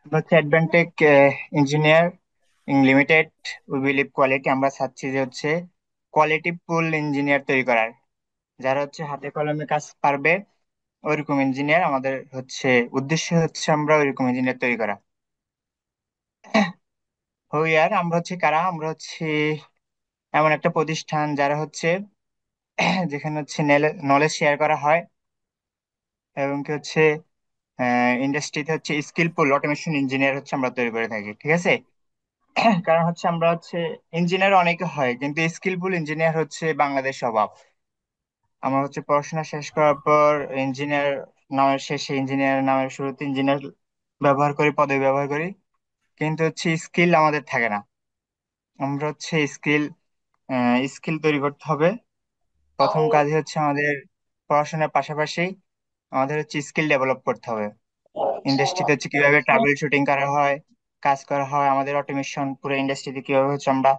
হচ্ছে Advantech engineer limited. We believe quality, আমরা চাচ্ছি যে হচ্ছে কোয়ালিটি ফুল ইঞ্জিনিয়ার তৈরি করার, যারা হচ্ছে হাতে কলমে কাজ পারবে, ওইরকম ইঞ্জিনিয়ার আমাদের হচ্ছে উদ্দেশ্য, হচ্ছে আমরা ওইরকম ইঞ্জিনিয়ার তৈরি করা। হই আর আমরা হচ্ছে কারা, আমরা হচ্ছে এমন একটা প্রতিষ্ঠান যারা হচ্ছে যেখানে হচ্ছে নলেজ শেয়ার করা হয়, এবং কি হচ্ছে ইন্ডাস্ট্রিতে হচ্ছে স্কিলফুল অটোমেশন ইঞ্জিনিয়ার হচ্ছে আমরা তৈরি করে থাকি, ঠিক আছে। কারণ হচ্ছে আমরা হচ্ছে ইঞ্জিনিয়ার অনেকে হয়, কিন্তু স্কিলফুল ইঞ্জিনিয়ার হচ্ছে বাংলাদেশ অভাব। আমরা হচ্ছে পড়াশোনা শেষ করার পর ইঞ্জিনিয়ার নামের শেষে, ইঞ্জিনিয়ার নামের শুরুতে ইঞ্জিনিয়ার ব্যবহার করি, পদবি ব্যবহার করি, কিন্তু হচ্ছে স্কিল আমাদের থাকে না। আমরা হচ্ছে স্কিল তৈরি করতে হবে। প্রথম কাজই হচ্ছে আমাদের পড়াশোনার পাশাপাশি আমাদের হচ্ছে স্কিল ডেভেলপ করতে হবে। ইন্ডাস্ট্রিতে হচ্ছে কিভাবে ট্রাবল শুটিং করা হয়, কাজ করা হয়, আমাদের অটোমেশন পুরো ইন্ডাস্ট্রিতে কিভাবে হচ্ছে আমরা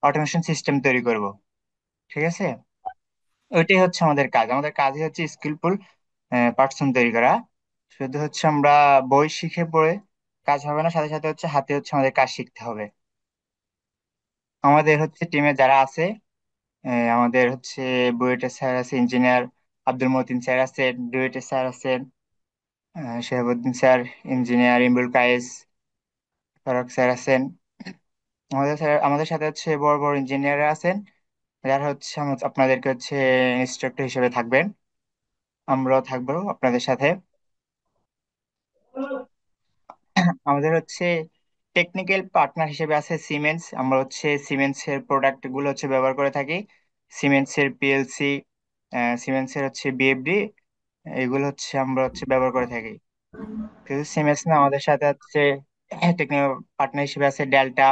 অটোমেশন সিস্টেম তৈরি করব, ঠিক আছে। ওইটাই হচ্ছে আমাদের কাজ, আমাদের কাজই হচ্ছে স্কিলফুল পার্সন তৈরি করা। শুধু হচ্ছে আমরা বই শিখে পড়ে কাজ হবে না, সাথে সাথে হচ্ছে হাতে হচ্ছে আমাদের কাজ শিখতে হবে। আমাদের হচ্ছে টিমে যারা আছে, আমাদের হচ্ছে বুয়েটের স্যার আছে, ইঞ্জিনিয়ার আব্দুল মতিন স্যার আছেন, ডুয়েটের স্যার আছেন, Shehabuddin sir, engineer Imrul Kayes, Faruk sir আছেন। আমাদের স্যার, আমাদের সাথে হচ্ছে বড় বড় ইঞ্জিনিয়ার আছেন, যারা হচ্ছে আপনাদেরকে হচ্ছে ইনস্ট্রাক্টর হিসেবে থাকবেন। আমরাও থাকবো আপনাদের সাথে। আমাদের হচ্ছে টেকনিক্যাল পার্টনার হিসেবে আছে সিমেন্স। আমরা হচ্ছে সিমেন্স এর প্রোডাক্ট গুলো হচ্ছে ব্যবহার করে থাকি। সিমেন্স এর পিএলসি, সিমেন্স এর হচ্ছে বিএফডি, এগুলো হচ্ছে আমরা হচ্ছে ব্যবহার করে থাকি। শুধু সিমেন্স না, আমাদের সাথে হচ্ছে টেকনিক্যাল পার্টনার হিসেবে আছে ডেল্টা,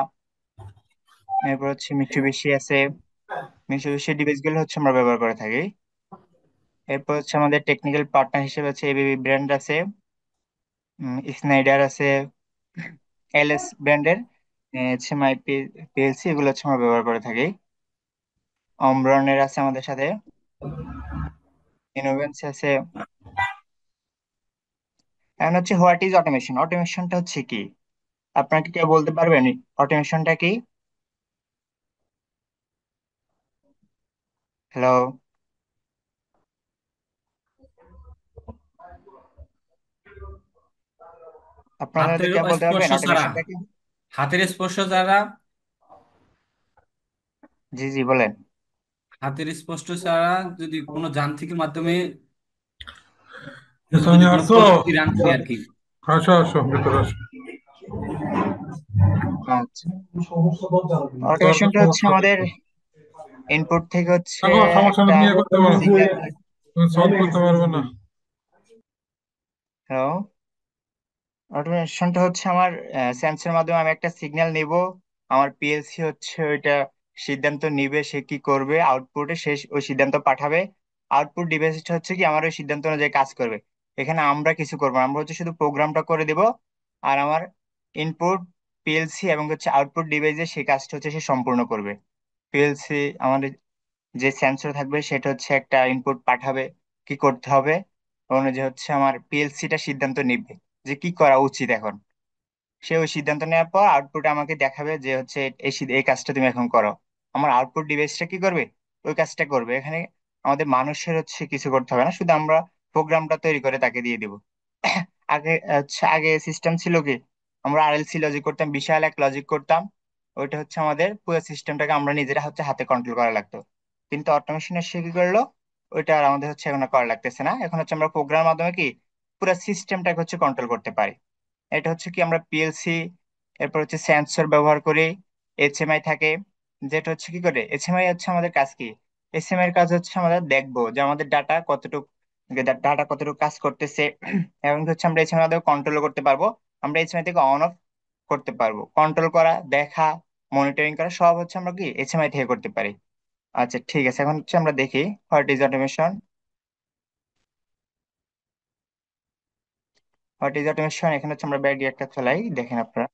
এরপর হচ্ছে মিৎসুবিশি আছে। মিৎসুবিশি ডিভাইস গুলো হচ্ছে আমরা ব্যবহার করে থাকি। এরপর হচ্ছে আমাদের টেকনিক্যাল পার্টনার হিসেবে আছে এবিবি ব্র্যান্ড আছে, স্নাইডার আছে, এলএস ব্র্যান্ডের এইচএমআই পিএলসি, এগুলো হচ্ছে আমরা ব্যবহার করে থাকি। অমরনের আছে আমাদের সাথে, ইনোভেন্স আছে। এখন হচ্ছে হোয়াট ইজ অটোমেশন, অটোমেশনটা হচ্ছে কি, আপনারা কি কেউ বলতে পারবেন অটোমেশনটা কি? হ্যালো, আপনারা হাতের কেউ বলতে স্পর্শ পারবেন ছাড়া, অটোমেশনটা কি? হাতের স্পর্শ ছাড়া, জি জি, বলেন। হাতের স্পর্শ ছাড়া যদি কোনো যান্ত্রিকের মাধ্যমে তুমি যদি কোনো আসছো? প্রযুক্তির আনছি আর কি। আসো আসো ভিতরে আসো। আচ্ছা, তোমার কি অটোমেশনটা হচ্ছে সমস্যা আমাদের দেখো? ইনপুট থেকে হচ্ছে দেখো সমস্যা একটা তুমি ইয়ে করতে পারো, সিগন্যাল। তুমি সলভ করতে পারবে না। হ্যালো, অটোমেশনটা হচ্ছে আমার সেন্সরের মাধ্যমে আমি একটা সিগন্যাল নিব, আমার পিএলসি হচ্ছে ওইটা সিদ্ধান্ত নিবে সে কি করবে, আউটপুটে সে ওই সিদ্ধান্ত পাঠাবে। আউটপুট ডিভাইসটা হচ্ছে কি আমার ওই সিদ্ধান্ত অনুযায়ী কাজ করবে। এখানে আমরা কিছু করবো না, আমরা হচ্ছে শুধু প্রোগ্রামটা করে দেব, আর আমার ইনপুট পিএলসি এবং হচ্ছে আউটপুট ডিভাইসে সেই কাজটা হচ্ছে সে সম্পূর্ণ করবে। পিএলসি আমাদের যে সেন্সর থাকবে সেটা হচ্ছে একটা ইনপুট পাঠাবে, কি করতে হবে, অনুযায়ী হচ্ছে আমার পিএলসিটা সিদ্ধান্ত নিবে যে কি করা উচিত এখন। সে ওই সিদ্ধান্ত নেওয়ার পর আউটপুট আমাকে দেখাবে যে হচ্ছে এই কাজটা তুমি এখন করো। আমার আউটপুট ডিভাইসটা কি করবে, ওই কাজটা করবে। এখানে আমাদের মানুষের হচ্ছে কিছু করতে হবে না, শুধু আমরা প্রোগ্রামটা তৈরি করে তাকে দিয়ে দিব। আগে সিস্টেম ছিল কি, আমরা আরএলসি লজিক করতাম, বিশাল এক লজিক করতাম, ওইটা হচ্ছে আমাদের পুরো সিস্টেমটাকে আমরা নিজেরা হচ্ছে হাতে কন্ট্রোল করা লাগতো। কিন্তু অটোমেশন এসে কি করলো, ওইটা আর আমাদের হচ্ছে এখন আর করা লাগতেছে না, এখন হচ্ছে আমরা প্রোগ্রামের মাধ্যমে কি পুরো সিস্টেমটাকে হচ্ছে কন্ট্রোল করতে পারি। এটা হচ্ছে কি আমরা পিএলসি, এরপর হচ্ছে সেন্সর ব্যবহার করি, এইচএমআই থাকে, যেটা হচ্ছে কি করে, এইচএমআই হচ্ছে আমাদের কাজ কি, এইচএমআই এর কাজ হচ্ছে আমাদের দেখবো যে আমাদের ডাটা কতটুকু কাজ করতেছে, এবং হচ্ছে আমরা এইচএমআই মাধ্যমে কন্ট্রোল করতে পারবো। আমরা এইচএমআই থেকে অন অফ করতে পারবো, কন্ট্রোল করা, দেখা, মনিটরিং করা সব হচ্ছে আমরা কি এইচএমআই থেকে করতে পারি। আচ্ছা ঠিক আছে, এখন হচ্ছে আমরা দেখি what is automation. What is automation, এখানে হচ্ছে আমরা ব্যাক একটা চলাই, দেখেন আপনারা।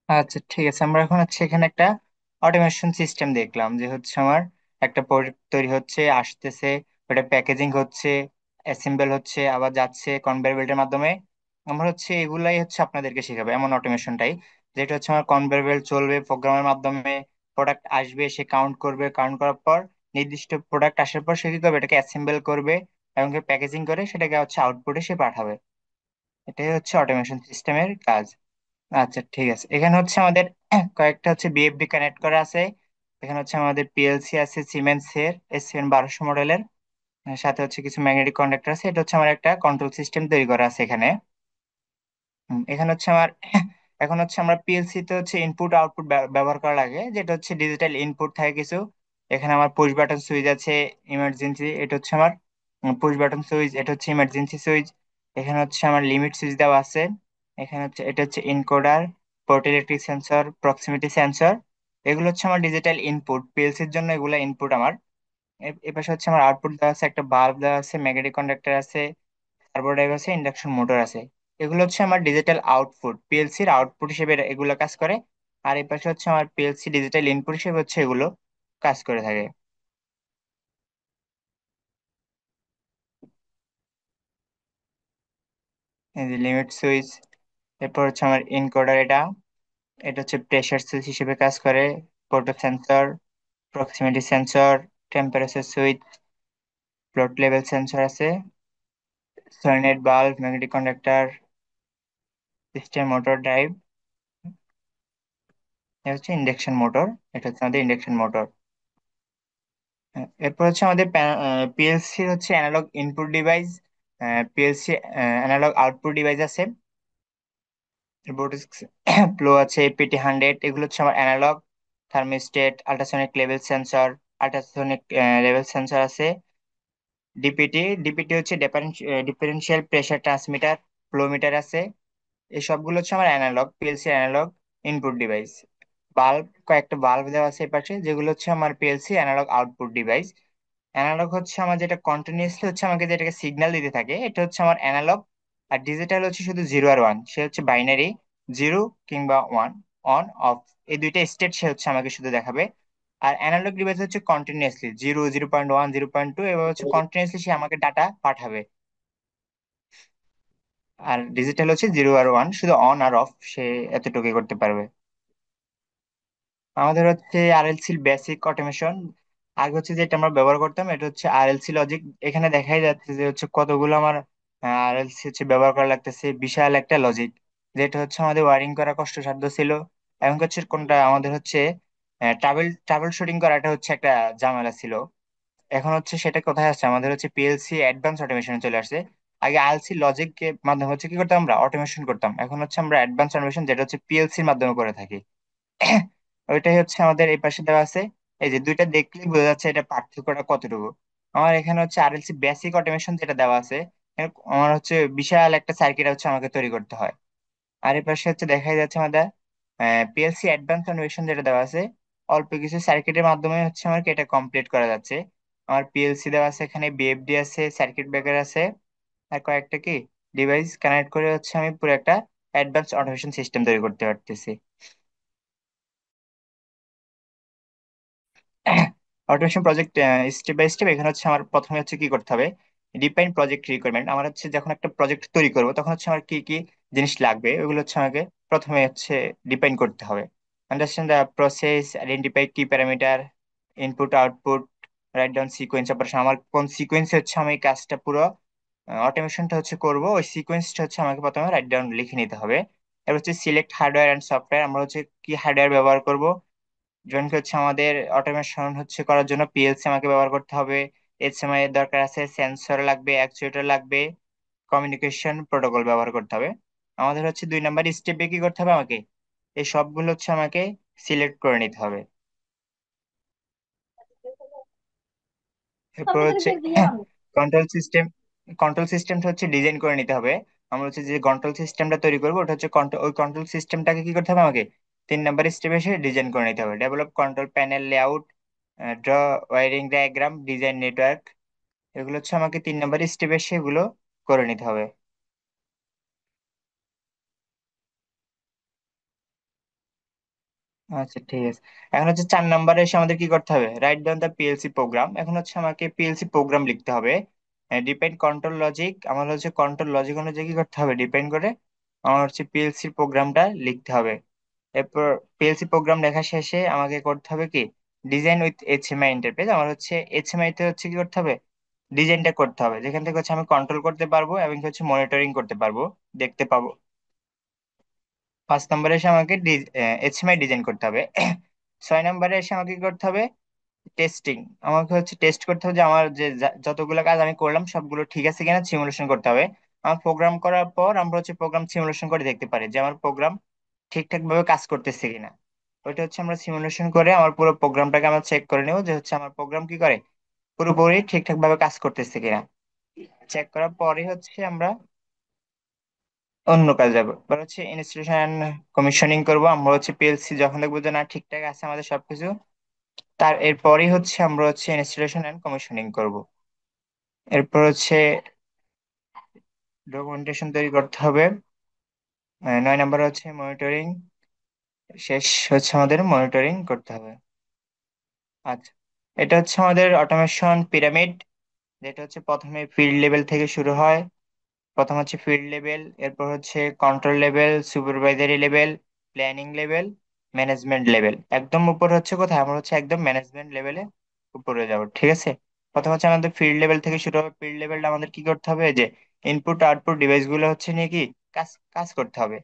আচ্ছা ঠিক আছে, আমরা এখন হচ্ছে এখানে একটা অটোমেশন সিস্টেম দেখলাম যে হচ্ছে আমার একটা প্রোডাক্ট তৈরি হচ্ছে, আসতেছে, ওটা প্যাকেজিং হচ্ছে, অ্যাসেম্বল হচ্ছে, আবার যাচ্ছে কনভেয়র বেল্টের মাধ্যমে। আমরা হচ্ছে এগুলাই হচ্ছে আপনাদেরকে শেখাবো, এমন অটোমেশনটাই যেটা হচ্ছে আমার কনভেয়র বেল্ট চলবে প্রোগ্রামের মাধ্যমে। প্রোডাক্ট আসবে, সে কাউন্ট করবে, কাউন্ট করার পর নির্দিষ্ট প্রোডাক্ট আসার পর সে কি করবে, এটাকে অ্যাসেম্বল করবে এবং প্যাকেজিং করে সেটাকে হচ্ছে আউটপুটে সে পাঠাবে। এটাই হচ্ছে অটোমেশন সিস্টেমের কাজ। আচ্ছা ঠিক আছে, এখানে হচ্ছে আমাদের কয়েকটা হচ্ছে বিএফডি কানেক্ট করা আছে। এখানে হচ্ছে আমাদের পিএলসি আছে সিমেন্স এর SCN 1200 মডেলের। সাথে হচ্ছে কিছু ম্যাগনেটিক কন্ডাক্টর আছে। এটা হচ্ছে আমার একটা কন্ট্রোল সিস্টেম তৈরি করা আছে এখানে। এখানে হচ্ছে আমার এখন হচ্ছে আমরা পিএলসি তে হচ্ছে ইনপুট আউটপুট ব্যবহার করা লাগে, যেটা হচ্ছে ডিজিটাল ইনপুট থাকে কিছু। এখানে আমার পুশ বাটন সুইচ আছে, ইমার্জেন্সি, এটা হচ্ছে আমার পুশ বাটন সুইচ, এটা হচ্ছে ইমার্জেন্সি সুইচ। এখানে হচ্ছে আমার লিমিট সুইচ দেওয়া আছে। এখানে হচ্ছে এটা হচ্ছে encoder, port electric sensor, proximity sensor. এগুলো হচ্ছে আমার ডিজিটাল ইনপুট, পিএলসির জন্য এগুলো ইনপুট আমার। এপাশে হচ্ছে আমার আউটপুট দেওয়া আছে, একটা বাল্ব দেওয়া আছে, ম্যাগনেটিক কন্ডাক্টর আছে, সার্ভো ড্রাইভ আছে, ইন্ডাকশন মোটর আছে। এগুলো হচ্ছে আমার ডিজিটাল আউটপুট, পিএলসির আউটপুট হিসেবে এগুলো কাজ করে। আর এই পাশে হচ্ছে আমার পিএলসি ডিজিটাল ইনপুট হিসেবে হচ্ছে এগুলো কাজ করে থাকে। এই যে লিমিট সুইচ, এরপর হচ্ছে আমার ইনকোডার, এটা এটা হচ্ছে প্রেসার সুইচ হিসেবে কাজ করে। Photo sensor, proximity sensor, temperature switch, float level sensor আছে, সলিনয়েড বাল্ব, magnetic conductor, system motor drive. এটা হচ্ছে ইন্ডাকশন মোটর, এটা হচ্ছে আমাদের ইন্ডাকশন মোটর। এরপর হচ্ছে আমাদের পিএলসি হচ্ছে analogue input device, PLC analogue output device আছে, রোবোটিক্স ফ্লো আছে, PT 100। এগুলো হচ্ছে আমার analogue. Thermostat, ultrasonic level sensor, ultrasonic level sensor আছে। ডিপিটি হচ্ছে differential pressure transmitter, flow meter আছে। এই সবগুলো হচ্ছে আমার analogue, PLC analogue input device. Bulb, কয়েকটা বাল্ব দেওয়া আছে এই পাশে, যেগুলো হচ্ছে আমার PLC analogue output device. Analogue হচ্ছে আমার যেটা কন্টিনিউসলি হচ্ছে আমাকে যেটাকে সিগন্যাল দিতে থাকে, এটা হচ্ছে আমার অ্যানালগ। আর ডিজিটাল হচ্ছে শুধু 0 আর 1, সে হচ্ছে বাইনারি, 0 কিংবা 1, অন অফ, এই দুইটা স্টেট সে হচ্ছে আমাকে শুধু দেখাবে। আর অ্যানালগ ডিভাইস হচ্ছে কন্টিনিউসলি 0, 0.1, 0.2, এবার হচ্ছে কন্টিনিউসলি সে আমাকে ডাটা পাঠাবে। আর ডিজিটাল হচ্ছে 0 আর 1, শুধু অন আর অফ সে এতটুকুই করতে পারবে। আমাদের হচ্ছে আরএলসি বেসিক অটোমেশন। আগে হচ্ছে যেটা আমরা ব্যবহার করতাম, এটা হচ্ছে আরএলসি লজিক। এখানে দেখাই যাচ্ছে যে হচ্ছে কতগুলো আমার আরএলসি হচ্ছে ব্যবহার করা লাগতেছে, বিশাল একটা লজিক, যেটা হচ্ছে আমাদের ওয়ারিং করা কষ্টসাধ্য ছিল। এবং হচ্ছে কোনটা আমাদের হচ্ছে ট্রাবল শুটিং করাটা হচ্ছে একটা ঝামেলা ছিল। এখন হচ্ছে সেটা কোথায় আসছে, আমাদের হচ্ছে পিএলসি অ্যাডভান্স অটোমেশনে চলে আসছে। আগে আরএলসি লজিক এর মাধ্যমে হচ্ছে কি করতাম, আমরা অটোমেশন করতাম। এখন হচ্ছে আমরা অ্যাডভান্স অটোমেশন, যেটা হচ্ছে পিএলসির মাধ্যমে করে থাকি। ওইটাই হচ্ছে আমাদের এই পাশে দেওয়া আছে। এই যে দুইটা দেখলেই বোঝা যাচ্ছে এটা পার্থক্যটা কতটুকু। আমার এখানে হচ্ছে আরএলসি বেসিক অটোমেশন যেটা দেওয়া আছে, আমার হচ্ছে বিশাল একটা সার্কিট হচ্ছে আমাকে তৈরি করতে হয়। আর এই পাশে হচ্ছে দেখাই যাচ্ছে আমাদের পিএলসি অ্যাডভান্স অটোমেশন যেটা দেওয়া আছে, অল্প কিছু সার্কিটের মাধ্যমে হচ্ছে আমাকে এটা কমপ্লিট করা যাচ্ছে। আমার পিএলসি দেওয়া আছে, এখানে বিএফডি আছে, সার্কিট ব্রেকার আছে, আর কয়েকটা কি ডিভাইস কানেক্ট করে হচ্ছে আমি পুরো একটা অ্যাডভান্স অটোমেশন সিস্টেম তৈরি করতে পারতেছি। Automation project step by step. এখানে হচ্ছে আমার প্রথমে হচ্ছে কি করতে হবে, ডিফাইন প্রজেক্ট রিকোয়ারমেন্ট। আমার হচ্ছে যখন একটা প্রজেক্ট তৈরি করবো তখন হচ্ছে আমার কি কি জিনিস লাগবে, ওইগুলো হচ্ছে আমাকে প্রথমে হচ্ছে ডিফাইন করতে হবে। আন্ডারস্ট্যান্ড দ্য প্রসেস, আইডেন্টিফাই কি parameter, input output, write down sequence operation. আমার কোন সিকোয়েন্সে হচ্ছে আমি এই কাজটা পুরো অটোমেশনটা হচ্ছে করব, ওই সিকোয়েন্সটা হচ্ছে আমাকে প্রথমে রাইট ডাউন লিখে নিতে হবে। এবার হচ্ছে সিলেক্ট হার্ডওয়্যার অ্যান্ড সফটওয়্যার, আমরা হচ্ছে কি হার্ডওয়্যার ব্যবহার করব। যেমন কি হচ্ছে আমাদের অটোমেশন হচ্ছে করার জন্য পিএলসি আমাকে ব্যবহার করতে হবে, এইচএমআই এর দরকার আছে, সেন্সর লাগবে, অ্যাকচুয়েটর লাগবে, কমিউনিকেশন প্রোটোকল ব্যবহার করতে হবে। আমাদের হচ্ছে 2 নাম্বার স্টেপে কি করতে হবে, আমাকে এই সবগুলো হচ্ছে আমাকে সিলেক্ট করে নিতে হবে। এরপর হচ্ছে কন্ট্রোল সিস্টেম, কন্ট্রোল সিস্টেমটা হচ্ছে ডিজাইন করে নিতে হবে। আমরা হচ্ছে যে কন্ট্রোল সিস্টেমটা তৈরি করবো, ওটা হচ্ছে ওই কন্ট্রোল সিস্টেমটাকে কি করতে হবে, আমাকে 3 নাম্বার স্টেপে এসে ডিজাইন করে নিতে হবে। Develop control panel layout, draw wiring diagram, design network. এগুলো হচ্ছে আমাকে 3 নাম্বার স্টেপে সেগুলো করে নিতে হবে। আচ্ছা ঠিক আছে। এখন হচ্ছে 4 নম্বরে এসে আমাদের কি করতে হবে, write down the PLC program. এখন হচ্ছে আমাকে পিএলসি প্রোগ্রাম লিখতে হবে। ডিপেন্ড কন্ট্রোল লজিক, আমার হচ্ছে কন্ট্রোল লজিক অনুযায়ী কি করতে হবে, ডিপেন্ড করে আমার হচ্ছে পিএলসি প্রোগ্রামটা লিখতে হবে। এরপর পিএলসি প্রোগ্রাম লেখা শেষে আমাকে করতে হবে কি, ডিজাইন উইথ এইচএমআই ইন্টারফেস। আমার হচ্ছে এইচএমআই তে হচ্ছে কি করতে হবে, ডিজাইনটা করতে হবে, যেখান থেকে হচ্ছে আমি কন্ট্রোল করতে পারবো এবং কি হচ্ছে মনিটরিং করতে পারবো, দেখতে পাবো। 5 নম্বরে এসে আমাকে এইচএমআই ডিজাইন করতে হবে। 6 নম্বরে এসে আমাকে কি করতে হবে, টেস্টিং। আমাকে হচ্ছে টেস্ট করতে হবে যে আমার যে যতগুলো কাজ আমি করলাম সবগুলো ঠিক আছে কিনা সিমুলেশন করতে হবে। আমার প্রোগ্রাম করার পর আমরা হচ্ছে প্রোগ্রাম সিমুলেশন করে দেখতে পারি যে আমার প্রোগ্রাম ঠিকঠাক ভাবে কাজ করতেছে কিনা। ওইটা হচ্ছে আমরা সিমুলেশন করে আমার পুরো প্রোগ্রামটাকে আমরা চেক করে নেবো যে হচ্ছে আমার প্রোগ্রাম কি করে, পুরোপুরি ঠিকঠাক ভাবে কাজ করতেছে কিনা। চেক করার পরে হচ্ছে আমরা অন্য কাজ যাবো, এবার হচ্ছে ইনস্টলেশন কমিশনিং করবো। আমরা হচ্ছে পিএলসি যখন দেখবো যে না ঠিকঠাক আছে আমাদের সবকিছু, তার এরপরই হচ্ছে আমরা হচ্ছে ইনস্টলেশন এন্ড কমিশনিং করব। এরপর হচ্ছে ডকুমেন্টেশন তৈরি করতে হবে। 9 নম্বর হচ্ছে মনিটরিং, শেষ হচ্ছে আমাদের মনিটরিং করতে হবে। আচ্ছা, এটা হচ্ছে আমাদের অটোমেশন পিরামিড, যেটা হচ্ছে প্রথমে ফিল্ড লেভেল থেকে শুরু হয়। প্রথম হচ্ছে ফিল্ড লেভেল, এরপর হচ্ছে control level, supervisory level, planning level, management level. একদম উপর হচ্ছে কোথায়, আমরা হচ্ছে একদম ম্যানেজমেন্ট লেভেলে উপরে যাব, ঠিক আছে। প্রথম হচ্ছে আমাদের ফিল্ড লেভেল থেকে শুরু হবে। ফিল্ড লেভেলটা আমাদের কি করতে হবে, যে ইনপুট আউটপুট ডিভাইস গুলো হচ্ছে নিয়ে কি কাজ কাজ করতে হবে।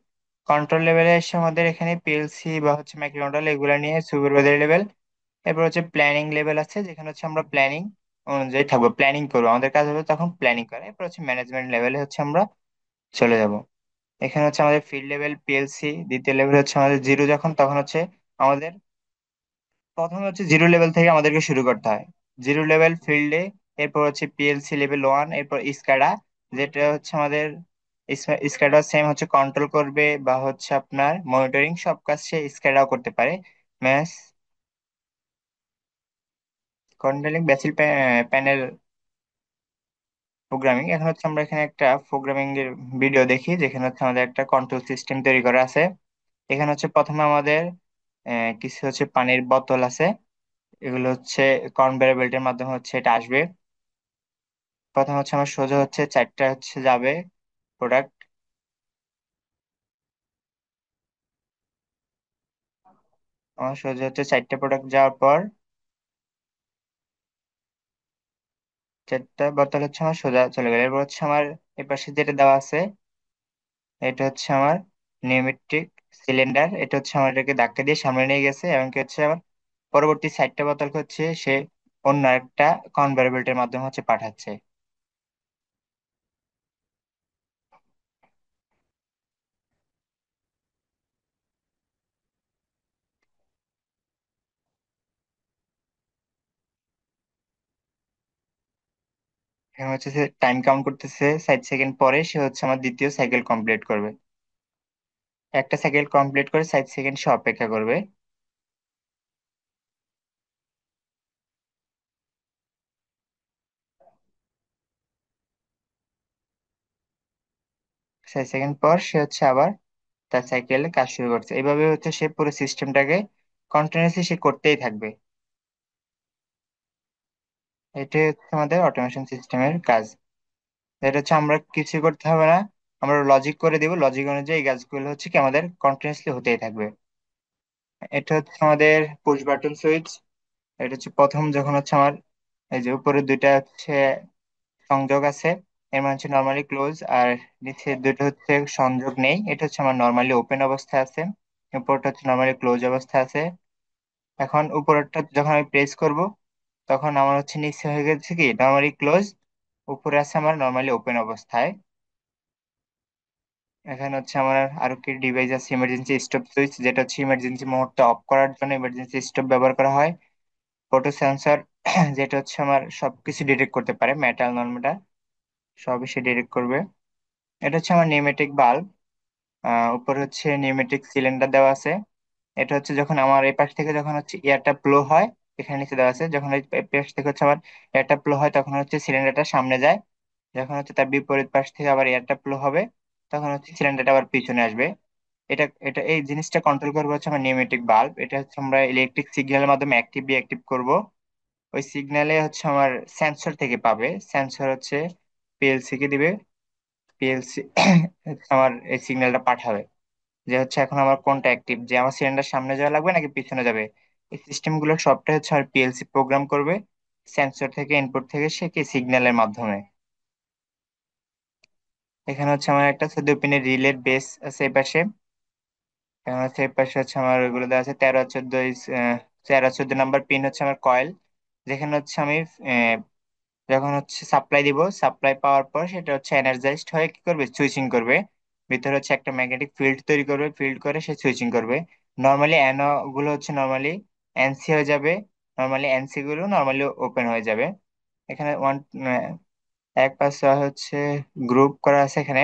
কন্ট্রোল লেভেলে এসে আমাদের এখানে পিএলসি বা হচ্ছে মাইক্রোকন্ট্রোলার এগুলো নিয়ে সুপারভাইজারি লেভেল। এরপর হচ্ছে প্ল্যানিং লেভেল আছে, যেখানে হচ্ছে আমরা প্ল্যানিং অনুযায়ী থাকবো, প্ল্যানিং করবো, আমাদের কাজ হবে তখন প্ল্যানিং করা। এরপর হচ্ছে ম্যানেজমেন্ট লেভেলে হচ্ছে আমরা চলে যাব। এখানে হচ্ছে আমাদের ফিল্ড লেভেল পিএলসি, দ্বিতীয় লেভেল হচ্ছে আমাদের জিরো, যখন তখন হচ্ছে আমাদের প্রথমে হচ্ছে জিরো লেভেল থেকে আমাদেরকে শুরু করতে হয়, জিরো লেভেল ফিল্ডে। এরপর হচ্ছে পিএলসি লেভেল 1, এরপর স্কাডা, যেটা হচ্ছে আমাদের স্কাডা সেম হচ্ছে কন্ট্রোল করবে বা হচ্ছে আপনার মনিটরিং সব কাজ সে স্কাডাও করতে পারে। Mass controlling vessel panel programming. এখন হচ্ছে আমরা এখানে একটা প্রোগ্রামিং এর ভিডিও দেখি, যেখানে হচ্ছে আমাদের একটা কন্ট্রোল সিস্টেম তৈরি করা আছে। এখানে হচ্ছে প্রথমে আমাদের কিছু হচ্ছে পানির বোতল আছে, এগুলো হচ্ছে কনভেয়ার বেল্টের মাধ্যমে হচ্ছে এটা আসবে। প্রথম হচ্ছে আমার সোজা হচ্ছে 4টা হচ্ছে যাবে প্রোডাক্ট। আমার সোজা হচ্ছে 4টা প্রোডাক্ট যাওয়ার পর 4টা বোতল হচ্ছে আমার সোজা চলে গেল। এরপর হচ্ছে আমার এপাশে যেটা দেওয়া আছে, এটা হচ্ছে আমার নিউমেটিক সিলিন্ডার। এটা হচ্ছে আমার এটাকে ধাক্কা দিয়ে সামনে নিয়ে গেছে এবং কি হচ্ছে আমার পরবর্তী 4টা বোতলকে হচ্ছে সে অন্য একটা কনভেয়ার বেল্টের মাধ্যমে হচ্ছে পাঠাচ্ছে। এখন হচ্ছে সে টাইম কাউন্ট করতেছে, 60 সেকেন্ড পরে সে হচ্ছে আমার দ্বিতীয় সাইকেল কমপ্লিট করবে। একটা সাইকেল কমপ্লিট করে 60 সেকেন্ড সে অপেক্ষা করবে। 60 সেকেন্ড পর সে হচ্ছে আবার তার সাইকেলে কাজ শুরু করছে। এইভাবে হচ্ছে সে পুরো সিস্টেমটাকে কন্টিনিউসলি সে করতেই থাকবে। এটাই হচ্ছে আমাদের অটোমেশন সিস্টেমের কাজ। এটা হচ্ছে আমরা কিছু করতে হবে না, আমরা লজিক করে দিব, লজিক অনুযায়ী এই কাজগুলো হচ্ছে কি আমাদের কন্টিনিউসলি হতেই থাকবে। এটা হচ্ছে আমাদের পুশ বাটন সুইচ। এটা হচ্ছে প্রথম যখন হচ্ছে আমার এই যে উপরে দুইটা হচ্ছে সংযোগ আছে, এর মানে হচ্ছে নর্মালি ক্লোজ, আর নিচে দুটো হচ্ছে সংযোগ নেই, এটা হচ্ছে আমার নর্মালি ওপেন অবস্থায় আছে। উপরটা হচ্ছে নর্মালি ক্লোজ অবস্থায় আছে। এখন উপরেরটা যখন আমি প্রেস করব তখন আমার হচ্ছে নিচে হয়ে গেছে কি নর্মালি ক্লোজ, উপরে আছে আমার নর্মালি ওপেন অবস্থায়। এখানে হচ্ছে আমার আরো কি ডিভাইস আছে, ইমার্জেন্সি স্টপ সুইচ, যেটা হচ্ছে ইমার্জেন্সি মুহূর্তে অফ করার জন্য ইমার্জেন্সি স্টপ ব্যবহার করা হয়। ফটো সেন্সর, যেটা হচ্ছে আমার সবকিছু ডিটেক্ট করতে পারে, মেটাল নন মেটাল সবই সে ডিটেক্ট করবে। এটা হচ্ছে আমার নিউমেটিক বাল্ব, উপরে হচ্ছে নিউমেটিক সিলিন্ডার দেওয়া আছে। এটা হচ্ছে যখন আমার এই পাশ থেকে যখন হচ্ছে এয়ারটা ফ্লো হয়, এখানে নিচে দেওয়া আছে, যখন এই পাশ থেকে হচ্ছে আমার এয়ারটা ফ্লো হয় তখন হচ্ছে সিলিন্ডারটা সামনে যায়, যখন হচ্ছে তার বিপরীত পাশ থেকে আবার এয়ারটা ফ্লো হবে তখন হচ্ছে সিলিন্ডারটা আবার পিছনে আসবে। এটা এটা এই জিনিসটা কন্ট্রোল করবো হচ্ছে আমার নিউমেটিক বাল্ব। এটা হচ্ছে আমরা ইলেকট্রিক সিগন্যালের মাধ্যমে অ্যাক্টিভ ডিঅ্যাক্টিভ করব। ওই সিগন্যালে হচ্ছে আমার সেন্সর থেকে পাবে, সেন্সর হচ্ছে পিএলসি কে দিবে, পিএলসি আমার এই সিগন্যালটা পাঠাবে যে হচ্ছে এখন আমার কোনটা অ্যাক্টিভ, যে আমার সিলিন্ডার সামনে যাওয়া লাগবে নাকি পিছনে যাবে। এই সিস্টেম গুলো সবটাই হচ্ছে আর পিএলসি প্রোগ্রাম করবে সেন্সর থেকে, ইনপুট থেকে সে কি সিগন্যালের মাধ্যমে। এখানে হচ্ছে আমার একটা 14 পিনের রিলের বেস আছে এই পাশে। এখানে হচ্ছে এই পাশে হচ্ছে আমার ওইগুলো দেওয়া আছে 13 14, 13 14 নাম্বার পিন হচ্ছে আমার কয়েল, যেখানে হচ্ছে আমি যখন হচ্ছে সাপ্লাই দিব, সাপ্লাই পাওয়ার পর সেটা হচ্ছে এনার্জাইজড হয়ে কি করবে, সুইচিং করবে। ভিতরে হচ্ছে একটা ম্যাগনেটিক ফিল্ড তৈরি করবে, ফিল্ড করে সে সুইচিং করবে। নর্মালি অ্যানো গুলো হচ্ছে নর্মালি এনসি হয়ে যাবে, নর্মালি এনসি গুলো নর্মালি ওপেন হয়ে যাবে। এখানে 1 5 6 হচ্ছে গ্রুপ করা আছে এখানে।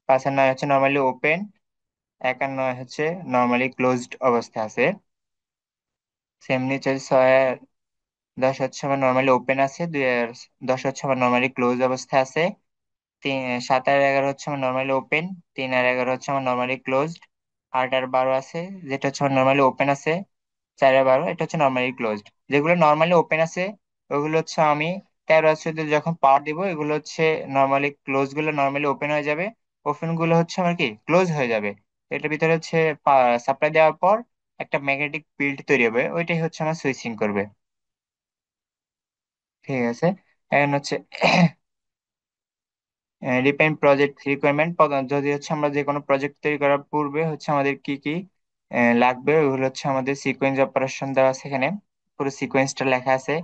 5 আর 9 হচ্ছে নর্মালি ওপেন, 1 আর 9 হচ্ছে নর্মালি ক্লোজড অবস্থা আছে। সেমনি হচ্ছে 6 আর 10 হচ্ছে আমার নর্মালি ওপেন আছে, 2 আর 10 হচ্ছে আমার নর্মালি ক্লোজ অবস্থায় আছে। 7 আর 11 হচ্ছে আমার নর্মালি ওপেন, 3 আর 11 হচ্ছে আমার নর্মালি ক্লোজড। 8 আর 12 আছে যেটা হচ্ছে আমার নর্মালি ওপেন আছে, 4 আর 12 এটা হচ্ছে নর্মালি ক্লোজড। যেগুলো নর্মালি ওপেন আছে ওগুলো হচ্ছে আমি 13 আর 14 যখন পাওয়ার দিব, এগুলো হচ্ছে নর্মালি ক্লোজ গুলো নর্মালি ওপেন হয়ে যাবে, ওপেন গুলো হচ্ছে আমার কি ক্লোজ হয়ে যাবে। এটার ভিতরে হচ্ছে সাপ্লাই দেওয়ার পর একটা ম্যাগনেটিক ফিল্ড তৈরি হবে, ওইটাই হচ্ছে আমার সুইচিং করবে। ঠিক আছে। এখন হচ্ছে ডিপেন্ড প্রজেক্ট রিকোয়ারমেন্ট, যদি হচ্ছে আমরা যে কোনো প্রজেক্ট তৈরি করার পূর্বে হচ্ছে আমাদের কি কি লাগবে, ওগুলো হচ্ছে আমাদের সিকোয়েন্স অপারেশন দেওয়া আছে এখানে, পুরো সিকোয়েন্সটা লেখা আছে।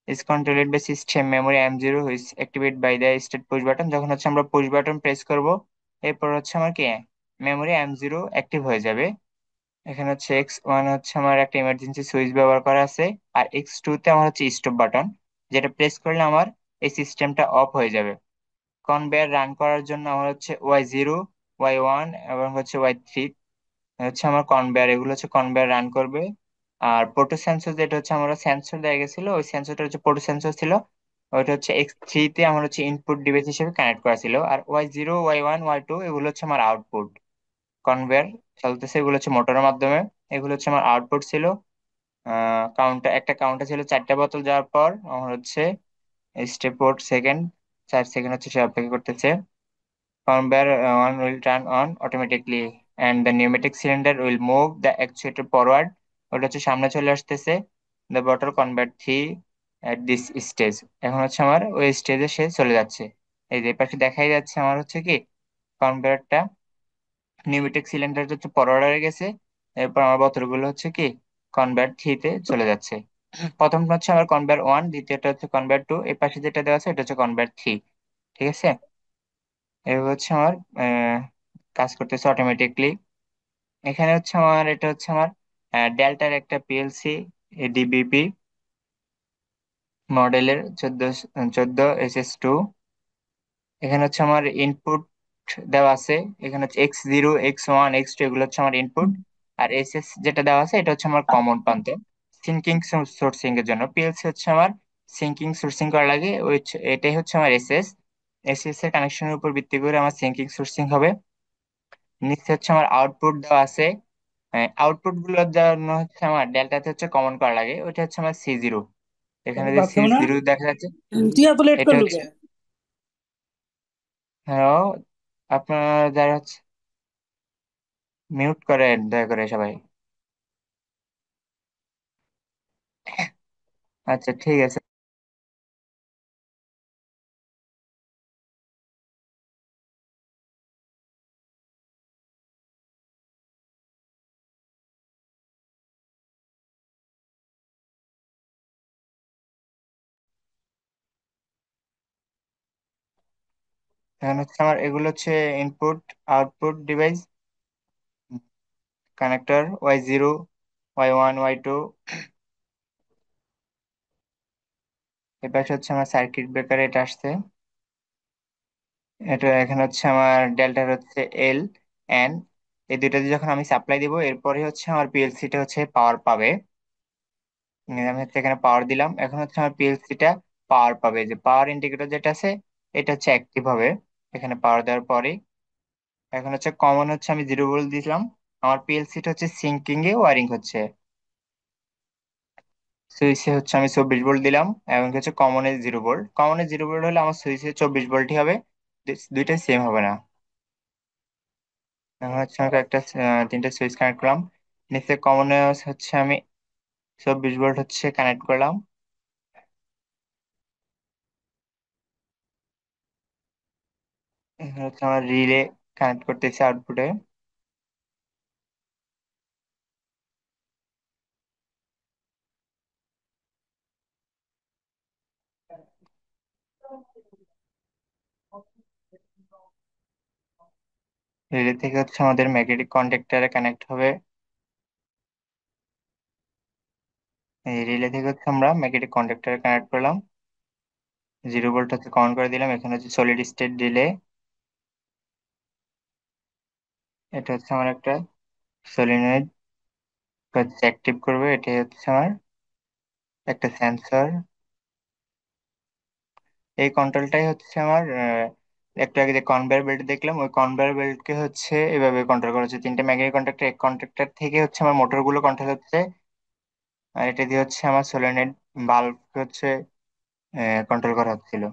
Is controlled by system memory M0 which activate by the state push button. যখন হচ্ছে আমরা পুশ বাটন প্রেস করব, এরপর হচ্ছে আমার কি মেমোরি M0 অ্যাক্টিভ হয়ে যাবে। এখানে হচ্ছে X1 হচ্ছে আমার একটা ইমার্জেন্সি সুইচ ব্যবহার করা আছে, আর X2 তে আমার হচ্ছে স্টপ বাটন, যেটা প্রেস করলে আমার এই সিস্টেমটা অফ হয়ে যাবে। কনভেয়ার রান করার জন্য আমার হচ্ছে Y0, Y1 এবং হচ্ছে Y3 হচ্ছে আমার কনভেয়ার, এগুলো হচ্ছে কনভেয়ার রান করবে। আর প্রোটো সেন্সর যেটা হচ্ছে আমরা সেন্সর দেয়া গেছিল, ওই সেন্সরটা হচ্ছে প্রোটো সেন্সর ছিল, ওইটা হচ্ছে X3 তে আমার হচ্ছে ইনপুট ডিভাইস হিসেবে কানেক্ট করা ছিল। আর Y0, Y1, Y2 এগুলো হচ্ছে আমার আউটপুট। কনভেয়ার চলতেছে, এগুলো হচ্ছে মোটরের মাধ্যমে, এগুলো হচ্ছে আমার আউটপুট ছিল। কাউন্টার, একটা কাউন্টার ছিল 4টা বোতল যাওয়ার পর আমার হচ্ছে স্টেপ পোর্ট সেকেন্ড, 4 সেকেন্ড হচ্ছে সে অপেক্ষা করতেছে। Conveyor one will turn on automatically and the pneumatic cylinder will move the actuator forward. ওটা হচ্ছে সামনে চলে আসতেছে। The bottle convert 3 at this stage. এখন হচ্ছে আমার ওই স্টেজে সে চলে যাচ্ছে। এই যে পাশে দেখাই যাচ্ছে আমার হচ্ছে কি কনভেয়ারটা, নিউমেটিক সিলিন্ডার হচ্ছে ফরওয়ার্ডে গেছে, এরপর আমার বোতলগুলো হচ্ছে কি কনভেয়ার 3 তে চলে যাচ্ছে। প্রথমটা হচ্ছে আমার কনভেয়ার 1, দ্বিতীয়টা হচ্ছে কনভেয়ার 2, এই পাশে যেটা দেওয়া আছে এটা হচ্ছে কনভেয়ার 3। ঠিক আছে। এই হচ্ছে আমার আহ, কাজ করতেছে অটোমেটিকলি। এখানে হচ্ছে আমার এটা হচ্ছে আমার ডেল্টার একটা পিএলসি ডিবিপি মডেলের 14 14SS2। এখানে হচ্ছে আমার ইনপুট দেওয়া আছে, এখানে হচ্ছে X0, X1, X2 এগুলো হচ্ছে আমার ইনপুট। আর এসএস যেটা দেওয়া আছে এটা হচ্ছে আমার কমন প্রান্ত, সিঙ্কিং সোর্সিং এর জন্য। পিএলসি হচ্ছে আমার সিঙ্কিং সোর্সিং করা লাগে, ওই এটাই হচ্ছে আমার এসএস। এসএস এর কানেকশনের উপর ভিত্তি করে আমার সিঙ্কিং সোর্সিং হবে। নিচে হচ্ছে আমার আউটপুট দেওয়া আছে, আউটপুট গুলোর জন্য হচ্ছে আমার ডেল্টাতে হচ্ছে কমন করা লাগে, ওইটা হচ্ছে আমার C0। এখানে अभी যে बात সি करो ना। জিরো দেখা যাচ্ছে दिया तो लेट এটা कर হচ্ছে, लोगे। হ্যাঁ আপনারা যারা হচ্ছে মিউট করেন দয়া করে সবাই। আচ্ছা ঠিক আছে। এখানে হচ্ছে আমার এগুলো হচ্ছে input output device, connector Y0, Y1, Y2। এবার হচ্ছে আমার সার্কিট ব্রেকার, এটা আসছে, এটা এখানে হচ্ছে আমার ডেল্টার হচ্ছে L N। এই দুইটা দিয়ে যখন আমি সাপ্লাই দিব এরপরে হচ্ছে আমার পিএলসিটা হচ্ছে পাওয়ার পাবে। আমি হচ্ছে এখানে পাওয়ার দিলাম, এখন হচ্ছে আমার পিএলসিটা পাওয়ার পাবে, যে পাওয়ার ইন্ডিকেটর যেটা আছে এটা হচ্ছে অ্যাক্টিভ হবে এখানে পাওয়ার দেওয়ার পরে। এখন হচ্ছে কমন হচ্ছে আমি 0 ভোল্ট দিলাম, আমার পিএলসি টা হচ্ছে সিঙ্কিং এ ওয়ারিং হচ্ছে। সুইচে হচ্ছে আমি 24 ভোল্ট দিলাম, এবং হচ্ছে কমনে 0 ভোল্ট। কমনে 0 ভোল্ট হলে আমার সুইচে 24 ভোল্টই হবে, দুইটাই সেম হবে না। এখন হচ্ছে আমি একটা তিনটা সুইচ কানেক্ট করলাম। নিচে কমনে হচ্ছে আমি 24 ভোল্ট হচ্ছে কানেক্ট করলাম। এখন হচ্ছে আমার রিলে কানেক্ট করতেছি আউটপুটে। রিলে থেকে হচ্ছে আমাদের ম্যাগনেটিক কন্ডাক্টরে কানেক্ট হবে। এই রিলে থেকে হচ্ছে আমরা ম্যাগনেটিক কন্ডাক্টরে কানেক্ট করলাম। 0 ভোল্ট হচ্ছে কমন করে দিলাম। এখানে হচ্ছে সলিড স্টেট রিলে। এটা হচ্ছে আমার একটা সলিনয়েড হচ্ছে অ্যাক্টিভ করবে, এটাই হচ্ছে আমার একটা সেন্সর। এই কন্ট্রোলটাই হচ্ছে আমার একটু আগে যে কনভেয়ার বেল্ট দেখলাম, ওই কনভেয়ার বেল্টকে হচ্ছে এভাবে কন্ট্রোল করা হচ্ছে। তিনটে ম্যাগনেটিক কন্ট্রাক্টর, এক কন্ট্রাক্টর থেকে হচ্ছে আমার মোটর গুলো কন্ট্রোল হচ্ছে। আর এটা দিয়ে হচ্ছে আমার সোলেনয়েড বাল্ব হচ্ছে কন্ট্রোল করা হচ্ছিল।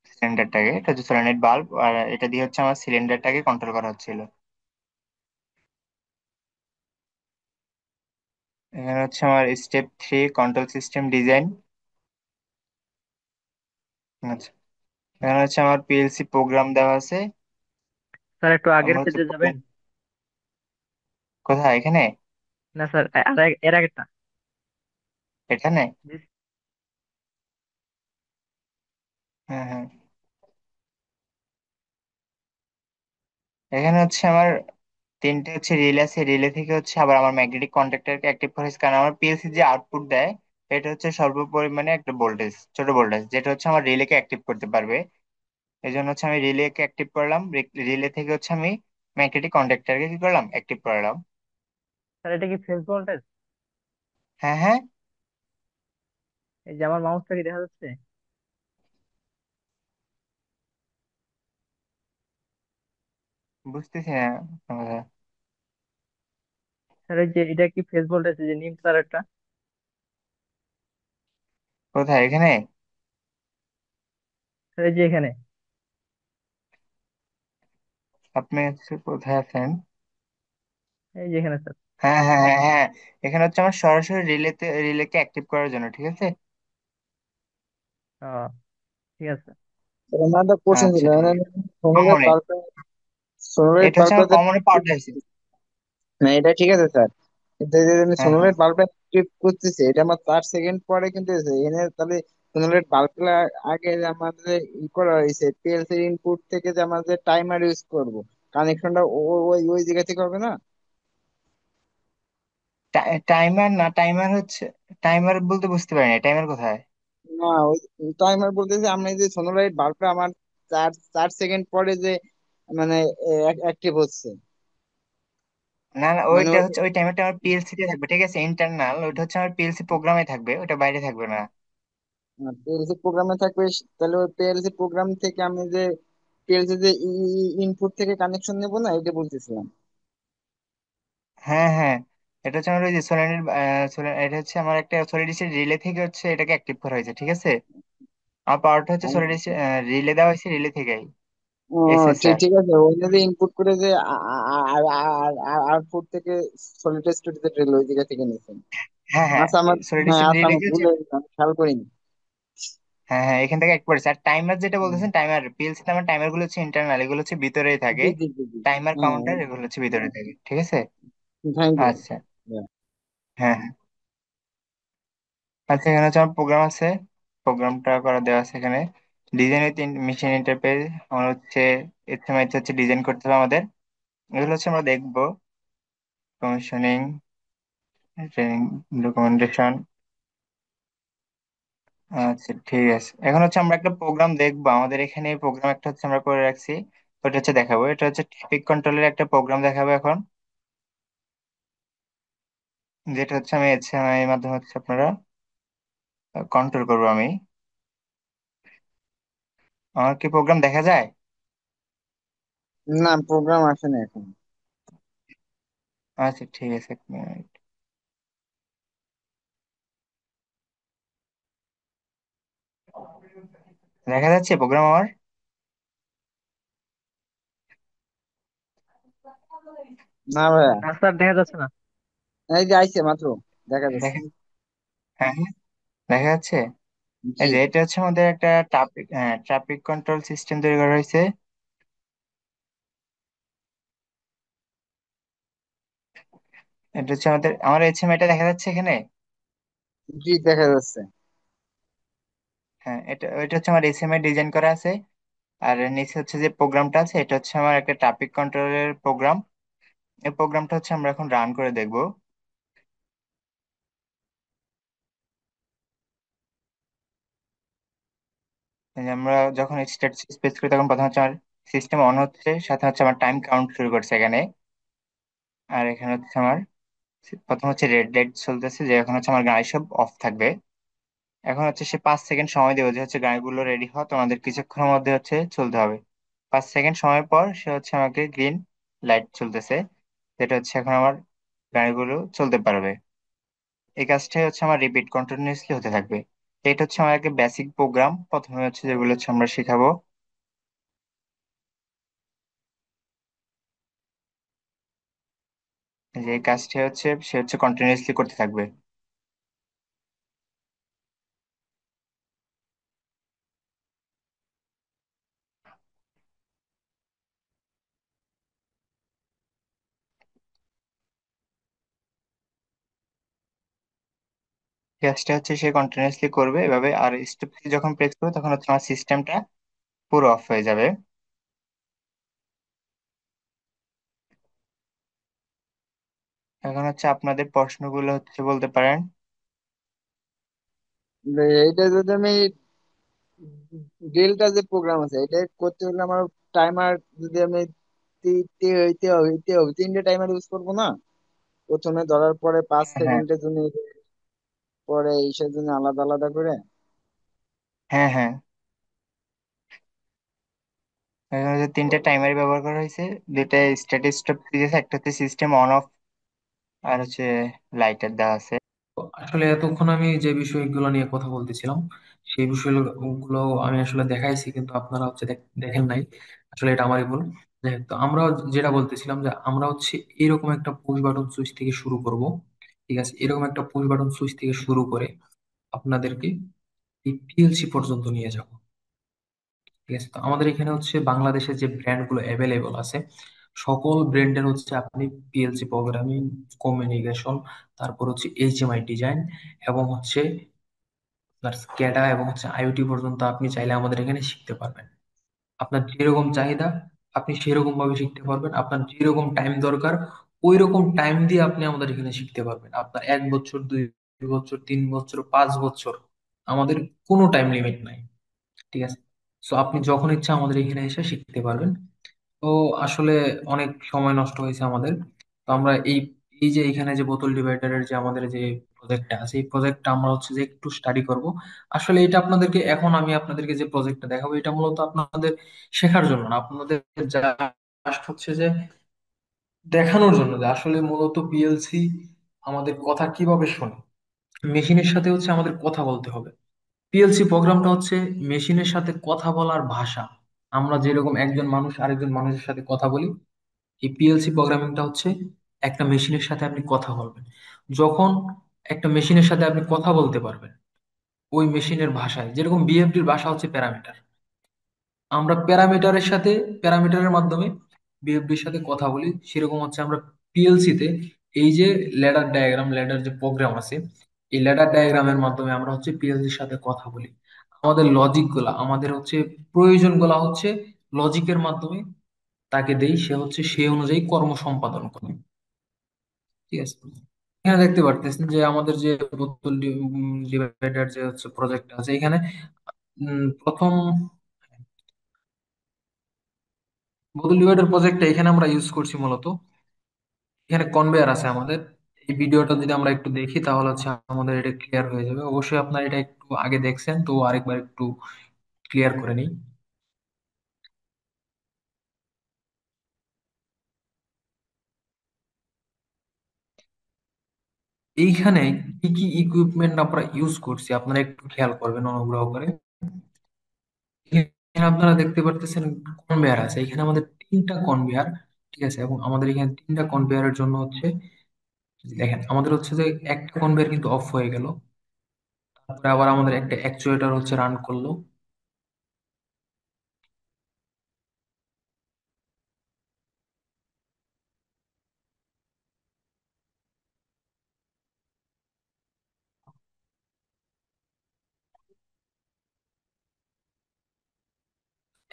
সিলিন্ডারটাকে, এটা হচ্ছে সোলেনয়েড বাল্ব, আর এটা দিয়ে হচ্ছে আমার সিলিন্ডারটাকে কন্ট্রোল করা হচ্ছিল। এখানে হচ্ছে আমার স্টেপ 3 কন্ট্রোল সিস্টেম ডিজাইন। আচ্ছা, এখানে হচ্ছে আমার পিএলসি প্রোগ্রাম দেওয়া আছে। স্যার একটু আগের আমরা হচ্ছে পেজে যাবেন। program- কোথায়, এখানে? না স্যার, এর আগেরটা। এখানে? জি। হ্যাঁ, হ্যাঁ। এখানে হচ্ছে আমার তিনটে হচ্ছে রিলে আছে, রিলে থেকে হচ্ছে আবার আমার ম্যাগনেটিক কন্ট্যাক্টরকে অ্যাক্টিভ করেছে, কারণ আমার পিএলসি যে আউটপুট দেয় এটা হচ্ছে স্বল্প পরিমাণে একটা ভোল্টেজ, ছোট ভোল্টেজ, যেটা হচ্ছে আমার রিলেকে অ্যাক্টিভ করতে পারবে। এই জন্য হচ্ছে আমি রিলেকে অ্যাক্টিভ করলাম। রিলে থেকে হচ্ছে আমি ম্যাগনেটিক কন্ট্যাক্টরকে কি করলাম, অ্যাক্টিভ করলাম। স্যার এটা কি ফেজ ভোল্টেজ? হ্যাঁ, হ্যাঁ। এই যে আমার মাউসটা কি দেখা যাচ্ছে? বুঝতেছি না আপনার কথা। স্যার এই যে এটা কি ফেজ ভোল্টেজ, এই যে নীল কালারটা? কোথায়, এখানে? স্যার এই যে এখানে। আপনি হচ্ছে কোথায় আছেন? এই যে এখানে স্যার। হ্যাঁ, হ্যাঁ, হ্যাঁ, হ্যাঁ। এখানে হচ্ছে আমার সরাসরি রিলেকে অ্যাক্টিভ করার জন্য, ঠিক আছে। আহ, ঠিক আছে। আমার একটা কোশ্চেন আচ্ছা, ছিল ঠিক মানে আছে। সোলার কমনে, বাল্ব, সোলার এটা হচ্ছে আমার বাল্বটা কমনে পাওয়ার আছে। না, এটা ঠিক আছে স্যার, কিন্তু এই যে আমি হ্যাঁ, হ্যাঁ। সোলার বাল্বটা ট্রিপ করতেছি, এটা আমার 4 সেকেন্ড পরে কিন্তু এসে এনে তাহলে সোলার বাল্বটা আগে যে আমাদের ই করা হয়েছে পিএলসি ইনপুট থেকে যে আমাদের টাইমার ইউজ করব, কানেকশনটা ওই ওই জায়গা থেকে হবে না? টাইমার না, টাইমার হচ্ছে, টাইমার বলতে বুঝতে পারি না, টাইমার কোথায়? না, ওই টাইমার বলতেছে আমরা যে সোলার বাল্বটা আমার 4 4 সেকেন্ড পরে যে মানে অ্যাক্টিভ হচ্ছে, না, না, মানে ওইটা হচ্ছে ওই টাইমারটা আমার পিএলসি তে থাকবে, ঠিক আছে, ইন্টারনাল। ওইটা হচ্ছে আমার পিএলসি প্রোগ্রামে থাকবে, ওটা বাইরে থাকবে না। পিএলসি প্রোগ্রামে থাকবে। তাহলে ওই পিএলসি প্রোগ্রাম থেকে আমি যে পিএলসি যে ইনপুট থেকে কানেকশন নেবো না, এটা বলতেছিলাম। হ্যাঁ, হ্যাঁ। এটা হচ্ছে আমার ওই যে সোলারের, এটা হচ্ছে আমার একটা সলিড স্টেট রিলে থেকে হচ্ছে এটাকে অ্যাক্টিভ করা হয়েছে, ঠিক আছে। আমার পাওয়ারটা হচ্ছে সলিড রিলে দেওয়া হয়েছে, রিলে থেকেই ও, ঠিক এসএসআর। ঠিক আছে, ওই যদি ইনপুট করে যে আউটপুট থেকে সলিড স্টেটে ট্রেল ওই জায়গা থেকে নিয়েছেন। হ্যাঁ, হ্যাঁ। আচ্ছা আমার, সলিড হ্যাঁ স্টেট আচ্ছা রিলে আমি কি হচ্ছে, ভুলে গেছি, আমি খেয়াল করিনি। হ্যাঁ, হ্যাঁ, এখান থেকে এক করেছে। আর টাইমার যেটা হুম, বলতেছেন, টাইমার পিএলসি তে আমার টাইমার গুলো হচ্ছে ইন্টারনাল, এগুলো হচ্ছে ভিতরেই থাকে। জি জি জি জি। টাইমার হ্যাঁ, কাউন্টার এগুলো হচ্ছে ভিতরে থাকে, ঠিক আছে। Thank you. আচ্ছা। হ্যাঁ, হ্যাঁ। আচ্ছা, এখানে হচ্ছে আমার প্রোগ্রাম আছে, প্রোগ্রামটা করা দেওয়া আছে এখানে। ডিজাইন উইথ মেশিন ইন্টারফেস, আমার হচ্ছে এসএমআই হচ্ছে ডিজাইন করতে হবে আমাদের। এগুলো হচ্ছে আমরা দেখবো, কমিশনিং, ট্রেনিং, ডকুমেন্টেশন। আচ্ছা, ঠিক আছে। এখন হচ্ছে আমরা একটা প্রোগ্রাম দেখবো, আমাদের এখানে প্রোগ্রাম একটা হচ্ছে আমরা করে রাখছি, ওটা হচ্ছে দেখাবো। এটা হচ্ছে ট্রাফিক কন্ট্রোলের একটা প্রোগ্রাম দেখাবো এখন, যেটা হচ্ছে আমি এসএমআই এর মাধ্যমে হচ্ছে আপনারা কন্ট্রোল করবো আমি। আমার কি প্রোগ্রাম দেখা যায়? না, প্রোগ্রাম আসে না এখন। আচ্ছা ঠিক আছে, এক মিনিট। দেখা যাচ্ছে প্রোগ্রাম আমার? না ভাইয়া। না স্যার, দেখা যাচ্ছে না। এই যে আইছে মাত্র, দেখা যাচ্ছে। দেখা, হ্যাঁ হ্যাঁ, দেখা যাচ্ছে। জি। এই যে এটা হচ্ছে আমাদের একটা ট্রাফিক, ট্রাফিক কন্ট্রোল সিস্টেম তৈরি করা হয়েছে। এটা হচ্ছে আমাদের, আমার এইচএমআই এটা দেখা যাচ্ছে এখানে। জি, দেখা যাচ্ছে। হ্যাঁ, এটা এটা হচ্ছে আমার এইচএমআই ডিজাইন করা আছে। আর নিচে হচ্ছে যে প্রোগ্রামটা আছে, এটা হচ্ছে আমার একটা ট্রাফিক কন্ট্রোলের প্রোগ্রাম। এই প্রোগ্রামটা হচ্ছে আমরা এখন রান করে দেখব। এই যে আমরা যখন স্টার্ট স্পেস করি তখন প্রথম হচ্ছে আমার সিস্টেম অন হচ্ছে, সাথে হচ্ছে আমার টাইম কাউন্ট শুরু করছে এখানে। আর এখানে হচ্ছে আমার প্রথম হচ্ছে রেড লাইট চলতেছে, যে এখন হচ্ছে আমার গাড়ি সব অফ থাকবে। এখন হচ্ছে সে 5 সেকেন্ড সময় দেবে, যে হচ্ছে গাড়িগুলো রেডি হওয়া, তোমাদের কিছুক্ষণের মধ্যে হচ্ছে চলতে হবে। 5 সেকেন্ড সময় পর সে হচ্ছে আমাকে গ্রিন লাইট চলতেছে, যেটা হচ্ছে এখন আমার গাড়িগুলো চলতে পারবে। এই কাজটাই হচ্ছে আমার রিপিট কন্টিনিউয়াসলি হতে থাকবে। এটা হচ্ছে আমার একটা বেসিক প্রোগ্রাম, প্রথমে হচ্ছে যেগুলো হচ্ছে আমরা শিখাবো। যে এই কাজটা হচ্ছে সে হচ্ছে কন্টিনিউয়াসলি করতে থাকবে। কাজটা হচ্ছে সে কন্টিনিউয়াসলি করবে এভাবে, আর স্টপ যখন প্রেস করবে তখন হচ্ছে আমার সিস্টেমটা পুরো অফ হয়ে যাবে। এখন হচ্ছে আপনাদের প্রশ্নগুলো হচ্ছে বলতে পারেন। এইটা যদি আমি ডেল্টা যে প্রোগ্রাম আছে এটা করতে হলে আমার টাইমার, যদি আমি 3টে টাইমার ইউজ করবো না, প্রথমে ধরার পরে পাঁচ হ্যাঁ হ্যাঁ সেকেন্ডের জন্য, পরে এইসব জন্য আলাদা আলাদা করে। হ্যাঁ হ্যাঁ, এখানে যে 3টে টাইমার ব্যবহার করা হয়েছে, দুইটা স্ট্যাটিক স্টপ দিয়েছে, একটা হচ্ছে সিস্টেম অন অফ, আর হচ্ছে লাইটার দেওয়া আছে। তো আসলে এতক্ষণ আমি যে বিষয়গুলো নিয়ে কথা বলতেছিলাম, সেই বিষয়গুলো আমি আসলে দেখাইছি, কিন্তু আপনারা হচ্ছে দেখেন নাই। আসলে এটা আমারই ভুল। যাই হোক, তো আমরা যেটা বলতেছিলাম যে আমরা হচ্ছে এরকম একটা পুশ বাটন সুইচ থেকে শুরু করব। ঠিক আছে, এরকম একটা পুশ বাটন সুইচ থেকে শুরু করে আপনাদেরকে এই পিএলসি পর্যন্ত নিয়ে যাব। ঠিক আছে, তো আমাদের এখানে হচ্ছে বাংলাদেশে যে ব্র্যান্ড গুলো অ্যাভেলেবল আছে, সকল ব্র্যান্ডের হচ্ছে আপনি পিএলসি প্রোগ্রামিং, কমিউনিকেশন, তারপর হচ্ছে এইচএমআই ডিজাইন, এবং হচ্ছে আপনার স্ক্যাডা এবং হচ্ছে আইওটি পর্যন্ত আপনি চাইলে আমাদের এখানে শিখতে পারবেন। আপনার যেরকম চাহিদা আপনি সেরকম ভাবে শিখতে পারবেন। আপনার যেরকম টাইম দরকার ওই রকম টাইম দিয়ে আপনি আমাদের এখানে শিখতে পারবেন। আপনার 1 বছর, 2 বছর, 3 বছর, 5 বছর, আমাদের কোনো টাইম লিমিট নাই। ঠিক আছে, তো আপনি যখন ইচ্ছা আমাদের এখানে এসে শিখতে পারবেন। তো আসলে অনেক সময় নষ্ট হয়েছে আমাদের। তো আমরা এই এই যে এখানে যে বোতল ডিভাইডারের যে আমাদের যে প্রজেক্টটা আছে, এই প্রজেক্টটা আমরা হচ্ছে যে একটু স্টাডি করব। আসলে এটা আপনাদেরকে, এখন আমি আপনাদেরকে যে প্রজেক্টটা দেখাবো, এটা মূলত আপনাদের শেখার জন্য না, আপনাদের জাস্ট হচ্ছে যে দেখানোর জন্য যে আসলে মূলত পিএলসি আমাদের কথা কিভাবে শোনে। মেশিনের সাথে হচ্ছে আমাদের কথা বলতে হবে। পিএলসি প্রোগ্রামটা হচ্ছে মেশিনের সাথে কথা বলার ভাষা। আমরা যেরকম একজন মানুষ আরেকজন মানুষের সাথে কথা বলি, এই পিএলসি প্রোগ্রামিংটা হচ্ছে একটা মেশিনের সাথে আপনি কথা বলবেন। যখন একটা মেশিনের সাথে আপনি কথা বলতে পারবেন ওই মেশিনের ভাষায়, যেরকম বিএফডির ভাষা হচ্ছে প্যারামিটার, আমরা প্যারামিটারের সাথে, প্যারামিটারের মাধ্যমে বিএফডির সাথে কথা বলি, সেরকম হচ্ছে আমরা পিএলসি তে এই যে ল্যাডার ডায়াগ্রাম, ল্যাডার যে প্রোগ্রাম আছে, এই ল্যাডার ডায়াগ্রামের মাধ্যমে আমরা হচ্ছে পিএলসির সাথে কথা বলি। আমাদের লজিক গুলা, আমাদের হচ্ছে প্রয়োজন গুলা হচ্ছে লজিকের মাধ্যমে তাকে দেই, সে হচ্ছে সেই অনুযায়ী কর্ম সম্পাদন করে। ঠিক আছে, এখানে দেখতে পারতেছেন যে আমাদের যে বোতল ডিভাইডার যে হচ্ছে প্রজেক্ট আছে এখানে, প্রথম বোতল ডিভাইডার প্রজেক্টটা এখানে আমরা ইউজ করছি মূলত, এখানে কনভেয়ার আছে আমাদের। এই ভিডিওটা যদি আমরা একটু দেখি তাহলে হচ্ছে আমাদের এটা ক্লিয়ার হয়ে যাবে। অবশ্যই আপনারা এটা একটু আগে দেখছেন, তো আরেকবার একটু ক্লিয়ার করে নিই। এইখানে কি কি ইকুইপমেন্ট আমরা ইউজ করছি আপনারা একটু খেয়াল করবেন অনুগ্রহ করে। এখানে আপনারা দেখতে পারতেছেন কনভেয়ার আছে, এখানে আমাদের তিনটা কনভেয়ার, ঠিক আছে, এবং আমাদের এখানে তিনটা কনভেয়ারের জন্য হচ্ছে, দেখেন আমাদের হচ্ছে যে একটা কনভেয়ার কিন্তু অফ হয়ে গেল, তারপরে আবার আমাদের একটা অ্যাকচুয়েটর হচ্ছে রান করলো।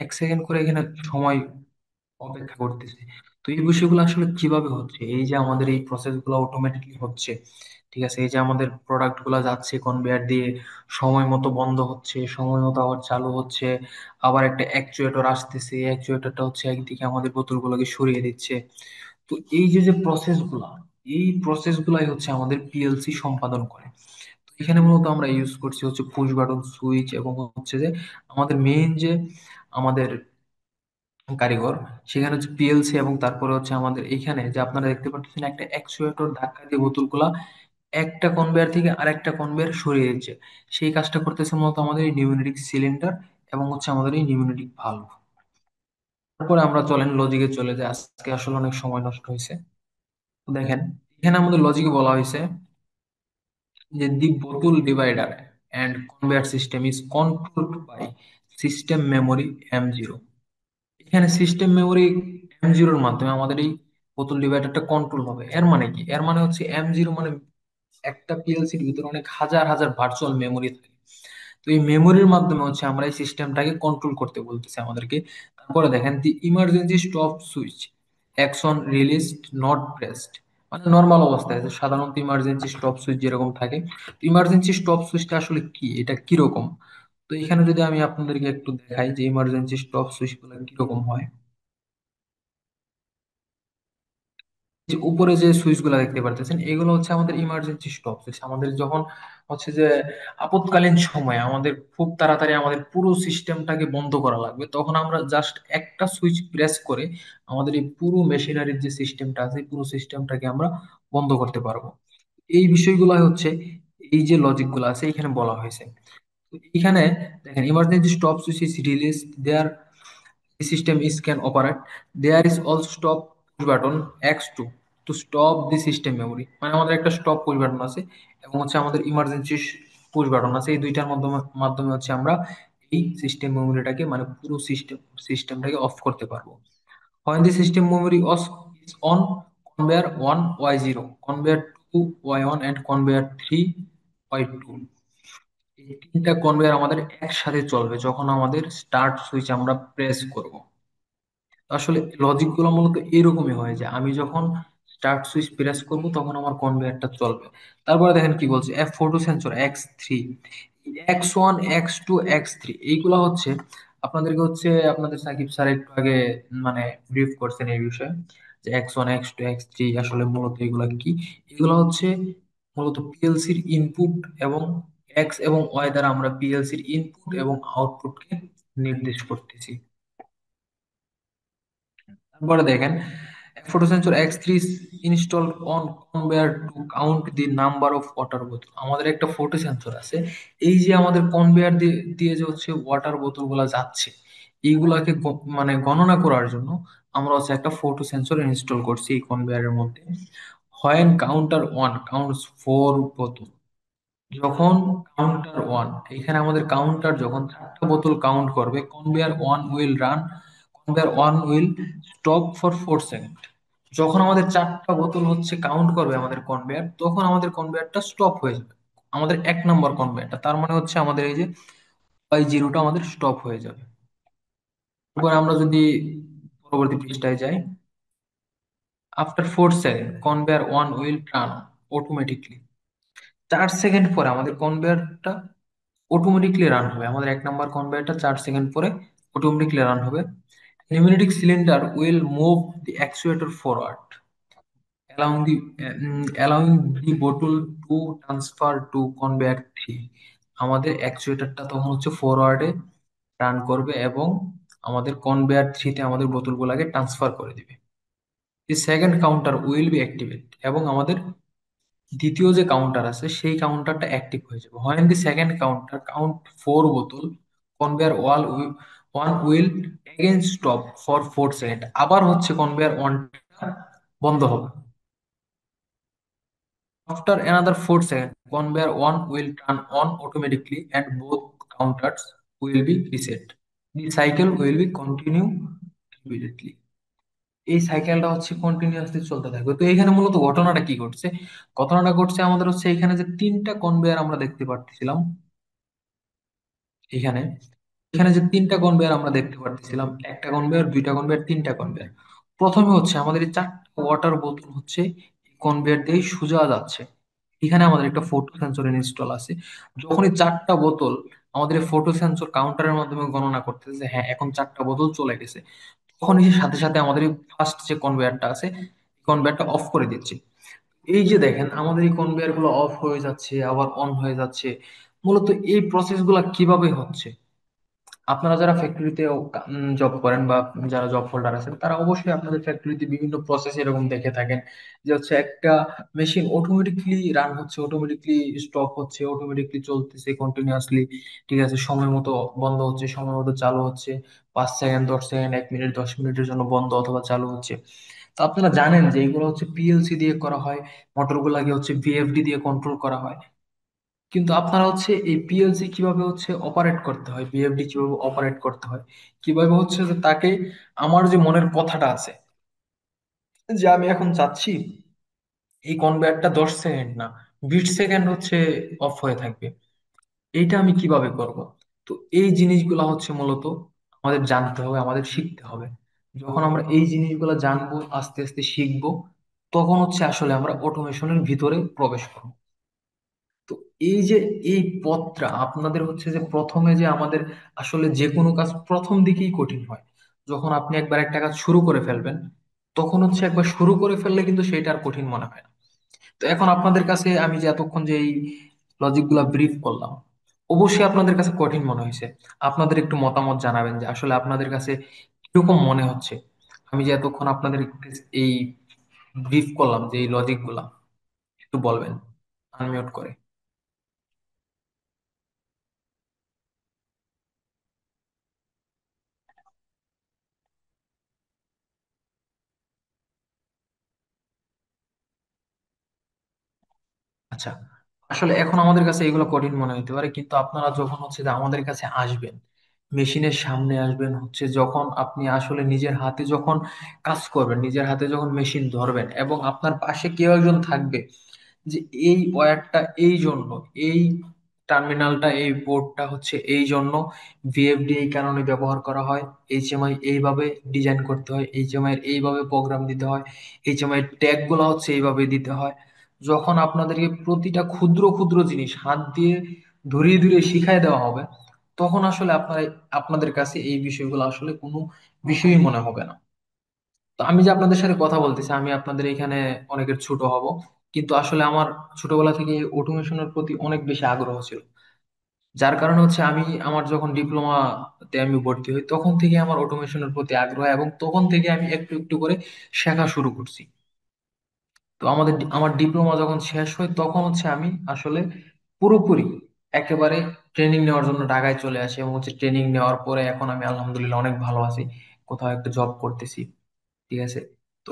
এক সেকেন্ড করে এখানে সময় অপেক্ষা করতেছে। তো এই বিষয়গুলো আসলে কিভাবে হচ্ছে, এই যে আমাদের এই প্রসেস গুলো অটোমেটিকলি হচ্ছে, ঠিক আছে, এই যে আমাদের প্রোডাক্ট গুলা যাচ্ছে কনভেয়ার দিয়ে, সময় মতো বন্ধ হচ্ছে, সময় মতো আবার চালু হচ্ছে, আবার একটা অ্যাকচুয়েটর আসতেছে, অ্যাকচুয়েটরটা হচ্ছে একদিকে আমাদের বোতলগুলোকে সরিয়ে দিচ্ছে। তো এই যে যে প্রসেস গুলা, এই প্রসেস গুলাই হচ্ছে আমাদের পিএলসি সম্পাদন করে। তো এখানে মূলত আমরা ইউজ করছি হচ্ছে পুশ বাটন সুইচ, এবং হচ্ছে যে আমাদের মেইন যে আমাদের কারিগর, সেখানে হচ্ছে পিএলসি, এবং তারপরে হচ্ছে আমাদের এইখানে যে আপনারা দেখতে পাচ্ছেন একটা অ্যাকচুয়েটর ধাক্কা দিয়ে বোতলগুলা একটা কনভেয়ার থেকে আরেকটা কনভেয়ার সরিয়ে দিচ্ছে। সেই কাজটা করতেছে মূলত আমাদের এই নিউমেরিক সিলিন্ডার এবং হচ্ছে আমাদের এই নিউমেরিক ভালভ। তারপরে আমরা চলেন লজিকে চলে যাই, আজকে আসলে অনেক সময় নষ্ট হয়েছে। তো দেখেন এখানে আমাদের লজিকে বলা হয়েছে যে the bottle divider and conveyor system is controlled by system memory M0। এখানে সিস্টেম মেমোরি M0 এর মাধ্যমে আমাদের এই বোতল ডিভাইডারটা কন্ট্রোল হবে। এর মানে কি, এর মানে হচ্ছে M0 মানে একটা পিএলসির ভিতরে অনেক হাজার হাজার ভার্চুয়াল মেমোরি থাকে। তো এই মেমোরির মাধ্যমে হচ্ছে আমরা এই সিস্টেমটাকে কন্ট্রোল করতে বলতেছে আমাদেরকে। তারপরে দেখেন the emergency stop switch action released not pressed, মানে নর্মাল অবস্থায় যে সাধারণত ইমার্জেন্সি স্টপ সুইচ যেরকম থাকে, ইমার্জেন্সি স্টপ সুইচটা আসলে কি, এটা কিরকম। তো এখানে যদি আমি আপনাদেরকে একটু দেখাই যে ইমার্জেন্সি স্টপ সুইচ গুলো কিরকম হয়। যে উপরে যে সুইচ গুলা দেখতে পারতেছেন এগুলো হচ্ছে আমাদের ইমার্জেন্সি স্টপ সুইচ। আমাদের যখন হচ্ছে যে আপৎকালীন সময় আমাদের খুব তাড়াতাড়ি আমাদের পুরো সিস্টেমটাকে বন্ধ করা লাগবে, তখন আমরা জাস্ট একটা সুইচ প্রেস করে আমাদের এই পুরো মেশিনারির যে সিস্টেমটা আছে পুরো সিস্টেমটাকে আমরা বন্ধ করতে পারবো। এই বিষয়গুলো হচ্ছে এই যে লজিক গুলো আছে এখানে বলা হয়েছে। তো এখানে দেখেন emergency stop switch is release there, the system is can operate. There is also stop push button X2 to stop the system memory, মানে আমাদের একটা স্টপ পুশ বাটন আছে এবং হচ্ছে আমাদের ইমার্জেন্সি পুশ বাটন আছে, এই দুইটার মাধ্যমে মাধ্যমে হচ্ছে আমরা এই সিস্টেম মেমোরিটাকে মানে পুরো সিস্টেমটাকে অফ করতে পারবো। When the system memory is on, conveyor 1 Y0, conveyor 2 Y1 and conveyor 3 Y2, এই তিনটা কনভেয়ার আমাদের একসাথে চলবে যখন আমাদের স্টার্ট সুইচ আমরা প্রেস করব। আসলে লজিক গুলো মূলত এরকমই হয় যে আমি যখন স্টার্ট সুইচ প্রেস করব তখন আমার কনভেয়ারটা চলবে। তারপরে দেখেন কি বলছে, F photo sensor X3, X1 X2 X3 এইগুলা হচ্ছে আপনাদেরকে হচ্ছে আপনাদের সাকিব স্যার একটু আগে মানে ব্রিফ করছেন এই বিষয়ে, যে X1 X2 X3 আসলে মূলত এগুলা কি। এগুলো হচ্ছে মূলত পিএলসির ইনপুট, এবং এক্স এবং ওয়াই দ্বারা আমরা পিএলসির ইনপুট এবং আউটপুটকে নির্দেশ করতেছি। তারপরে দেখেন photo sensor X3 is installed on conveyor to count the number of water bottle। আমাদের একটা ফটো সেন্সর আছে, এই যে আমাদের কনভেয়ার দিয়ে দিয়ে যে হচ্ছে ওয়াটার বোতল গুলা যাচ্ছে এইগুলাকে মানে গণনা করার জন্য আমরা হচ্ছে একটা ফটো সেন্সর ইনস্টল করছি এই কনভেয়ারের মধ্যে। when counter 1 counts 4 বোতল, যখন কাউন্টার ওয়ান, এখানে আমাদের কাউন্টার যখন চারটা বোতল কাউন্ট করবে, conveyor one will stop for 4 second. যখন আমাদের চারটা বোতল হচ্ছে কাউন্ট করবে আমাদের কনভেয়ার, তখন আমাদের কনভেয়ারটা স্টপ হয়ে যাবে, আমাদের 1 নম্বর কনভেয়ারটা, তার মানে হচ্ছে আমাদের এই যে Y0টা আমাদের স্টপ হয়ে যাবে। এবার আমরা যদি পরবর্তী পৃষ্ঠায় যাই, after 4 second conveyor one will turn automatically. 4 second পরে আমাদের কনভেয়ারটা অটোমেটিকলি রান হবে, আমাদের 1 নম্বর কনভেয়ারটা 4 সেকেন্ড পরে অটোমেটিকলি রান হবে। Numeric cylinder will move the actuator forward, allowing the allowing the bottle to transfer to conveyor 3। আমাদের অ্যাকচুয়েটরটা তখন হচ্ছে ফরওয়ার্ডে রান করবে এবং আমাদের কনভেয়ার 3-তে আমাদের বোতলগুলোকে ট্রান্সফার করে দিবে। The second counter will be activate, এবং আমাদের দ্বিতীয় যে কাউন্টার আছে সেই কাউন্টারটা অ্যাক্টিভ হয়ে যাবে। When the second counter count 4 বোতল, conveyor one will again stop for 4 second. আবার হচ্ছে কনভেয়ার ওয়ানটা বন্ধ হবে। After another 4 seconds, conveyor 1 will turn on automatically and both counters will be reset. The cycle will be continue immediately. এই সাইকেলটা হচ্ছে continuously চলতে থাকবে। তো এখানে মূলত ঘটনাটা কি ঘটছে? ঘটনাটা ঘটছে আমাদের হচ্ছে এখানে যে তিনটা কনভেয়ার আমরা দেখতে পাচ্ছিলাম, এখানে এখানে যে তিনটা কনভেয়ার আমরা দেখতে পাচ্ছিলাম, একটা কনভেয়ার, দুইটা কনভেয়ার, তিনটা কনভেয়ার। প্রথমে হচ্ছে আমাদের এই চারটা ওয়াটার বোতল হচ্ছে কনভেয়ার দিয়ে সোজা যাচ্ছে। এখানে আমাদের একটা ফটো সেন্সর ইনস্টল আছে। যখন এই চারটা বোতল আমাদের ফটো সেন্সর কাউন্টারের মাধ্যমে গণনা করতেছে যে হ্যাঁ এখন চারটা বোতল চলে গেছে, তখন এই সাথে সাথে আমাদের এই ফার্স্ট যে কনভেয়ারটা আছে কনভেয়ারটা অফ করে দিচ্ছে। এই যে দেখেন আমাদের এই কনভেয়ার গুলো অফ হয়ে যাচ্ছে আবার অন হয়ে যাচ্ছে। মূলত এই প্রসেস গুলা কিভাবে হচ্ছে? আপনারা যারা ফ্যাক্টরিতে জব করেন বা যারা জব হোল্ডার আছেন তারা অবশ্যই আপনাদের ফ্যাক্টরিতে বিভিন্ন প্রসেস এরকম দেখে থাকেন, যে হচ্ছে একটা মেশিন অটোমেটিকলি রান হচ্ছে, অটোমেটিকলি স্টপ হচ্ছে, অটোমেটিকলি চলতেছে কন্টিনিউয়াসলি, ঠিক আছে, সময় মতো বন্ধ হচ্ছে, সময় মতো চালু হচ্ছে, 5 সেকেন্ড, 10 সেকেন্ড, 1 মিনিট, 10 মিনিটের জন্য বন্ধ অথবা চালু হচ্ছে। তো আপনারা জানেন যে এগুলো হচ্ছে পিএলসি দিয়ে করা হয়, মোটর গুলাকে হচ্ছে ভিএফডি দিয়ে কন্ট্রোল করা হয়। কিন্তু আপনারা হচ্ছে এই পিএলসি কিভাবে হচ্ছে অপারেট করতে হয়, বিএফডি কিভাবে অপারেট করতে হয়, কিভাবে হচ্ছে যে তাকে, আমার যে মনের কথাটা আছে যে আমি এখন চাচ্ছি এই কনভেয়ারটা 10 সেকেন্ড না 20 সেকেন্ড হচ্ছে অফ হয়ে থাকবে, এইটা আমি কিভাবে করব? তো এই জিনিসগুলা হচ্ছে মূলত আমাদের জানতে হবে, আমাদের শিখতে হবে। যখন আমরা এই জিনিসগুলো জানবো, আস্তে আস্তে শিখবো, তখন হচ্ছে আসলে আমরা অটোমেশনের ভিতরে প্রবেশ করবো। তো এই যে এই পথটা আপনাদের হচ্ছে যে প্রথমে যে আমাদের আসলে যে কোনো কাজ প্রথম দিকেই কঠিন হয়। যখন আপনি একবার একটা কাজ শুরু করে ফেলবেন, তখন হচ্ছে একবার শুরু করে ফেললে কিন্তু সেটা আর কঠিন মনে হয় না। তো এখন আপনাদের কাছে আমি যে এতক্ষণ যে এই লজিক গুলা ব্রিফ করলাম, অবশ্যই আপনাদের কাছে কঠিন মনে হয়েছে। আপনাদের একটু মতামত জানাবেন যে আসলে আপনাদের কাছে কিরকম মনে হচ্ছে। আমি যে এতক্ষণ আপনাদের এই ব্রিফ করলাম যে এই লজিক গুলা, একটু বলবেন আনমিউট করে। আচ্ছা, আসলে এখন আমাদের কাছে এগুলো কঠিন মনে হতে পারে, কিন্তু আপনারা যখন হচ্ছে যে আমাদের কাছে আসবেন, মেশিনের সামনে আসবেন, হচ্ছে যখন আপনি আসলে নিজের হাতে যখন কাজ করবেন, নিজের হাতে যখন মেশিন ধরবেন এবং আপনার পাশে কেউ একজন থাকবে যে এই ওয়্যারটা এই জন্য, এই টার্মিনালটা, এই বোর্ডটা হচ্ছে এই জন্য, ভিএফডি এই কারণে ব্যবহার করা হয়, এইচএমআই এইভাবে ডিজাইন করতে হয়, এইচএমআই এর এইভাবে প্রোগ্রাম দিতে হয়, এইচএমআই এর ট্যাগ গুলো হচ্ছে এইভাবে দিতে হয়। যখন আপনাদেরকে প্রতিটা ক্ষুদ্র ক্ষুদ্র জিনিস হাত দিয়ে ধরিয়ে ধরিয়ে শিখাই দেওয়া হবে, তখন আসলে আপনারা, আপনাদের কাছে এই বিষয়গুলো আসলে কোনো বিষয়ই মনে হবে না। তো আমি যে আপনাদের সাথে কথা বলতেছি, আমি আপনাদের এখানে অনেকের ছোট হব, কিন্তু আসলে আমার ছোটবেলা থেকে অটোমেশনের প্রতি অনেক বেশি আগ্রহ ছিল। যার কারণে হচ্ছে আমি আমার যখন ডিপ্লোমাতে আমি ভর্তি হই তখন থেকে আমার অটোমেশনের প্রতি আগ্রহ, এবং তখন থেকে আমি একটু একটু করে শেখা শুরু করছি। তো আমার ডিপ্লোমা যখন শেষ হয় তখন হচ্ছে আমি আসলে পুরোপুরি একেবারে ট্রেনিং নেওয়ার জন্য ঢাকায় চলে আসি, এবং হচ্ছে ট্রেনিং নেওয়ার পরে এখন আমি আলহামদুলিল্লাহ অনেক ভালো আছি, কোথাও একটা জব করতেছি, ঠিক আছে। তো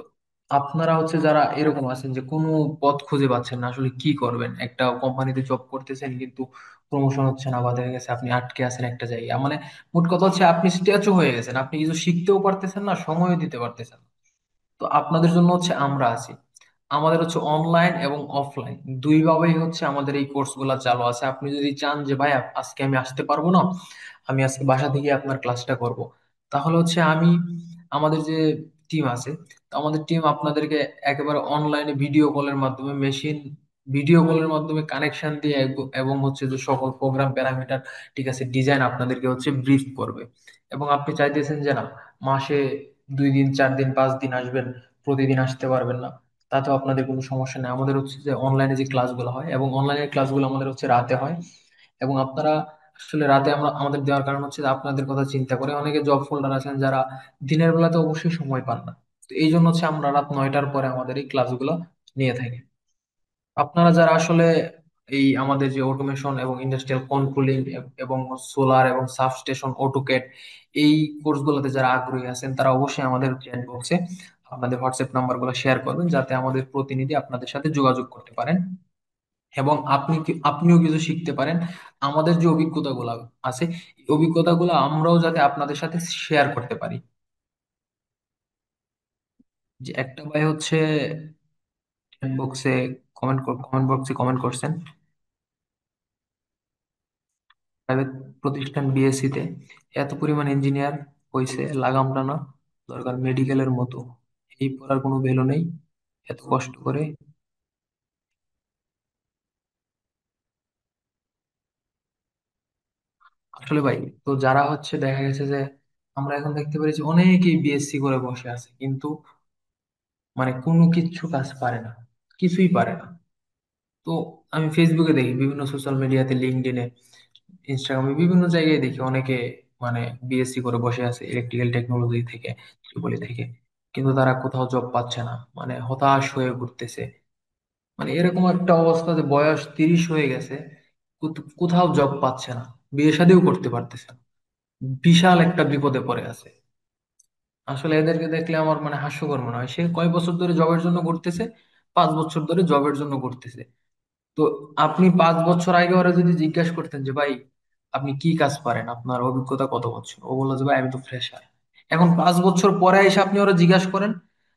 আপনারা হচ্ছে যারা এরকম আছেন যে কোনো পথ খুঁজে পাচ্ছেন না, আসলে কি করবেন, একটা কোম্পানিতে জব করতেছেন কিন্তু প্রমোশন হচ্ছে না, বা দেখা গেছে আপনি আটকে আছেন একটা জায়গায়, মানে মোট কথা হচ্ছে আপনি স্ট্যাচু হয়ে গেছেন, আপনি কিছু শিখতেও পারতেছেন না, সময়ও দিতে পারতেছেন না। তো আপনাদের জন্য হচ্ছে আমরা আছি। আমাদের হচ্ছে অনলাইন এবং অফলাইন দুই ভাবেই হচ্ছে আমাদের এই কোর্স গুলা চালু আছে। আপনি যদি চান যে ভাই আজকে আমি আসতে পারবো না, আমি আজকে বাসা থেকে আপনার ক্লাসটা করব, তাহলে হচ্ছে আমি, আমাদের যে টিম আছে, তো আমাদের টিম আপনাদেরকে একেবারে অনলাইনে ভিডিও কলের মাধ্যমে, মেশিন ভিডিও কলের মাধ্যমে কানেকশন দিয়ে এবং হচ্ছে যে সকল প্রোগ্রাম প্যারামিটার, ঠিক আছে, ডিজাইন আপনাদেরকে হচ্ছে ব্রিফ করবে। এবং আপনি চাইতেছেন যে না, মাসে 2 দিন, 4 দিন, 5 দিন আসবেন, প্রতিদিন আসতে পারবেন না, তাতেও আপনাদের কোনো সমস্যা নেই। আমাদের হচ্ছে যে অনলাইনে যে ক্লাসগুলো হয়, এবং অনলাইনের ক্লাসগুলো আমাদের হচ্ছে রাতে হয়, এবং আপনারা আসলে রাতে আমরা আমাদের দেওয়ার কারণ হচ্ছে যে আপনাদের কথা চিন্তা করে অনেকে জব হোল্ডার আছেন যারা দিনের বেলাতে অবশ্যই সময় পান না। তো এই জন্য হচ্ছে আমরা রাত 9টার পরে আমাদের এই ক্লাসগুলো নিয়ে থাকি। আপনারা যারা আসলে এই আমাদের যে অটোমেশন এবং ইন্ডাস্ট্রিয়াল কন্ট্রোলিং এবং সোলার এবং সাবস্টেশন অটোকেট এই কোর্সগুলোতে যারা আগ্রহী আছেন তারা অবশ্যই আমাদের চ্যাট বক্সে আপনাদের হোয়াটসঅ্যাপ নাম্বার গুলো শেয়ার করবেন, যাতে আমাদের প্রতিনিধি আপনাদের সাথে যোগাযোগ করতে পারেন এবং আপনিও কিছু শিখতে পারেন। আমাদের যে অভিজ্ঞতাগুলো আছে এই অভিজ্ঞতাগুলো আমরাও যাতে আপনাদের সাথে শেয়ার করতে পারি। যে একটা ভাই হচ্ছে চ্যাট বক্সে কমেন্ট করছেন, প্রাইভেট প্রতিষ্ঠান বিএসসি তে এত পরিমাণ ইঞ্জিনিয়ার হইছে লাগাম টানা, দরকার মেডিকেলের মতো, এই পড়ার কোনো ভ্যালু নেই এত কষ্ট করে। আসলে ভাই, তো যারা হচ্ছে দেখা গেছে যে আমরা এখন দেখতে পারি যে অনেকেই বিএসসি করে বসে আছে কিন্তু মানে কোনো কিচ্ছু কাজ পারে না, কিছুই পারে না। তো আমি ফেসবুকে দেখি, বিভিন্ন সোশ্যাল মিডিয়াতে, লিঙ্কডইনে, ইনস্টাগ্রামে বিভিন্ন জায়গায় দেখি অনেকে মানে বিএসসি করে বসে আছে ইলেকট্রিক্যাল টেকনোলজি থেকে, ট্রিপলি থেকে, কিন্তু তারা কোথাও জব পাচ্ছে না, মানে হতাশ হয়ে ঘুরতেছে। মানে এরকম একটা অবস্থা যে বয়স 30 হয়ে গেছে, কোথাও জব পাচ্ছে না, বিয়ে শাদিও করতে পারতেছে না, বিশাল একটা বিপদে পড়ে আছে। আসলে এদেরকে দেখলে আমার মানে হাস্যকর মনে হয়। সে কয় বছর ধরে জবের জন্য ঘুরতেছে, 5 বছর ধরে জবের জন্য ঘুরতেছে। তো আপনি 5 বছর আগে ওরা যদি জিজ্ঞাসা করতেন যে ভাই আপনি কি কাজ পারেন, আপনার অভিজ্ঞতা কত বছর, ও বললো যে ভাই আমি তো ফ্রেশার। এখন 5 বছর পরে এসে আপনি ওরা জিজ্ঞাসা করেন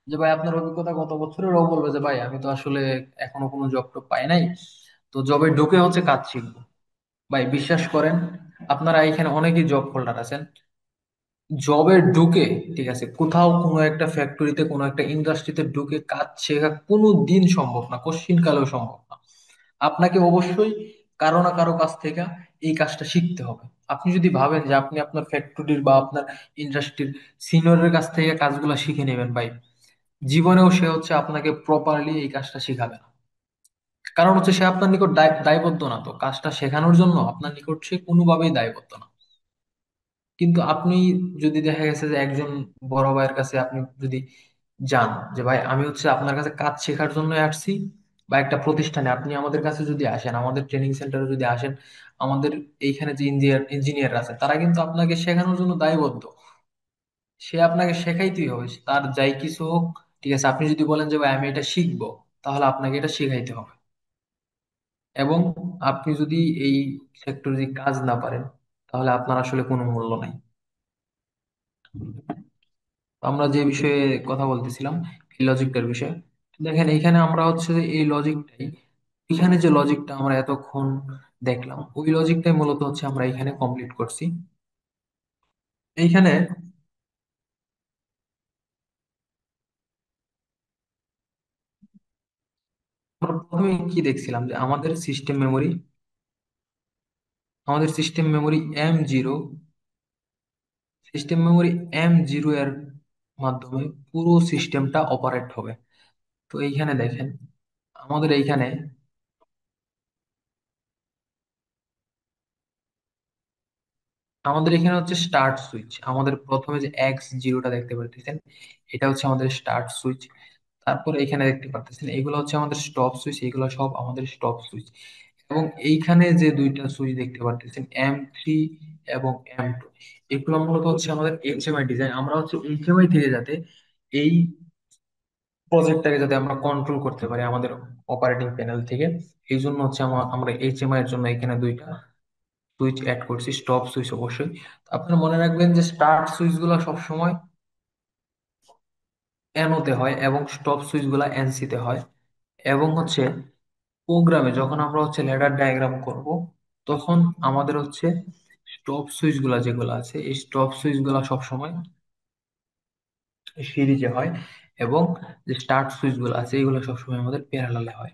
যে ভাই আপনার অভিজ্ঞতা কত বছরের, ও বলবে যে ভাই আমি তো আসলে এখনো কোনো জব টব পাই নাই, তো জবে ঢুকে হচ্ছে কাজ শিখবো। ভাই বিশ্বাস করেন, আপনারা এখানে অনেকেই জব হোল্ডার আছেন, জবে ঢুকে, ঠিক আছে, কোথাও কোনো একটা ফ্যাক্টরিতে কোনো একটা ইন্ডাস্ট্রিতে ঢুকে কাজ শেখা কোনো দিন সম্ভব না, কোশ্চিন কালেও সম্ভব না। আপনাকে অবশ্যই কারো না কারো কাছ থেকে এই কাজটা শিখতে হবে। আপনি যদি ভাবেন যে আপনি আপনার ফ্যাক্টরির বা আপনার ইন্ডাস্ট্রির সিনিয়রের কাছ থেকে কাজগুলো শিখে নেবেন, ভাই জীবনেও সে হচ্ছে আপনাকে প্রপারলি এই কাজটা শিখাবে না। কারণ হচ্ছে সে আপনার নিকট দায়বদ্ধ না, তো কাজটা শেখানোর জন্য আপনার নিকট সে কোনোভাবেই দায়বদ্ধ না। কিন্তু আপনি যদি দেখা গেছে যে একজন বড় ভাইয়ের কাছে আপনি যদি যান যে ভাই আমি হচ্ছে আপনার কাছে কাজ শেখার জন্য আসছি, বা একটা প্রতিষ্ঠানে আপনি আমাদের কাছে যদি আসেন, আমাদের ট্রেনিং সেন্টারে যদি আসেন, আমাদের এইখানে যে ইঞ্জিনিয়ার আছে তারা কিন্তু আপনাকে শেখানোর জন্য দায়বদ্ধ। সে আপনাকে শেখাইতেই হবে, তার যাই কিছু হোক, ঠিক আছে। আপনি যদি বলেন যে ভাই আমি এটা শিখবো, তাহলে আপনাকে এটা শিখাইতে হবে। এবং আপনি যদি এই সেক্টরে কাজ না পারেন, তাহলে আপনার আসলে কোনো মূল্য নাই। আমরা যে বিষয়ে কথা বলতেছিলাম, এই লজিকটার বিষয়ে, দেখেন এইখানে আমরা হচ্ছে যে এই লজিকটাই, এখানে যে লজিকটা আমরা এতক্ষণ দেখলাম ওই লজিকটাই মূলত হচ্ছে আমরা এখানে কমপ্লিট করছি। এইখানে আমরা প্রথমে কি দেখছিলাম যে আমাদের সিস্টেম মেমোরি এম জিরো এর মাধ্যমে পুরো সিস্টেমটা অপারেট হবে। তো এইখানে দেখেন আমাদের এইখানে আমাদের এখানে হচ্ছে স্টার্ট সুইচ, আমাদের প্রথমে যে X0টা দেখতে পাচ্ছেন, এটা হচ্ছে আমাদের স্টার্ট সুইচ। তারপর এখানে দেখতে পাচ্ছেন এগুলো হচ্ছে আমাদের স্টপ সুইচ, এগুলো সব আমাদের স্টপ সুইচ। এবং এইখানে যে দুইটা সুইচ দেখতে পাচ্ছেন M3 এবং M2, এগুলো মূলত হচ্ছে আমাদের এইচএমআই ডিজাইন। আমরা হচ্ছে এইচএমআই থেকে যাতে এই প্রজেক্টটাকে যাতে আমরা কন্ট্রোল করতে পারি আমাদের অপারেটিং প্যানেল থেকে, এই জন্য হচ্ছে আমরা এইচএমআই এর জন্য এখানে দুইটা সুইচ অ্যাড করছি, স্টপ সুইচ অবশ্যই। তো আপনারা মনে রাখবেন যে স্টার্ট সুইচ গুলা সবসময় এনওতে হয় এবং স্টপ সুইচ গুলা এনসি তে হয়। এবং হচ্ছে প্রোগ্রামে যখন আমরা হচ্ছে ল্যাডার ডায়াগ্রাম করব, তখন আমাদের হচ্ছে স্টপ সুইচ গুলা যেগুলো আছে এই স্টপ সুইচ গুলা সবসময় সিরিজে হয়, এবং যে স্টার্ট সুইচ গুলো আছে এগুলো সবসময় আমাদের প্যারালালে হয়।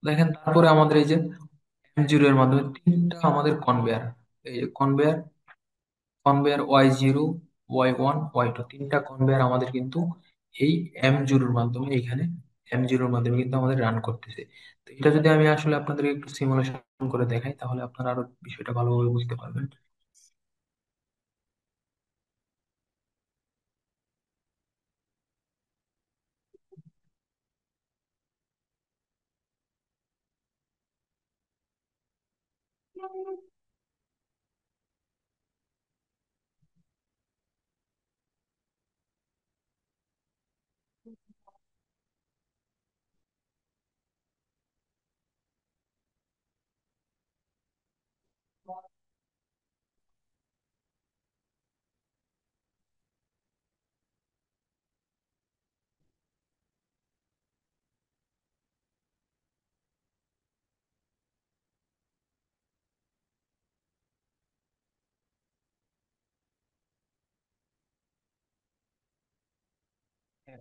দেখেন তারপরে আমাদের এই যে M0 এর মাধ্যমে তিনটা আমাদের কনভেয়ার, এই যে কনভেয়ার Y0, Y1, Y2, তিনটা কনভেয়ার আমাদের কিন্তু এই এম জিরোর মাধ্যমে কিন্তু আমাদের রান করতেছে। তো এটা যদি আমি আসলে আপনাদের একটু সিমুলেশন করে দেখাই, তাহলে আপনারা আরো বিষয়টা ভালোভাবে বুঝতে পারবেন।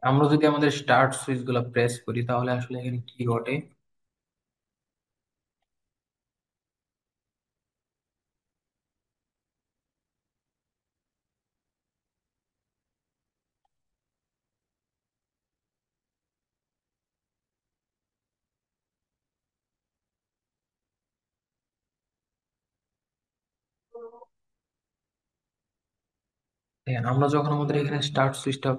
আমরা যদি আমাদের স্টার্ট সুইচ গুলা প্রেস করি তাহলে আসলে এখানে কি ঘটে? দেখেন, আমরা যখন আমাদের এখানে স্টার্ট সুইচটা,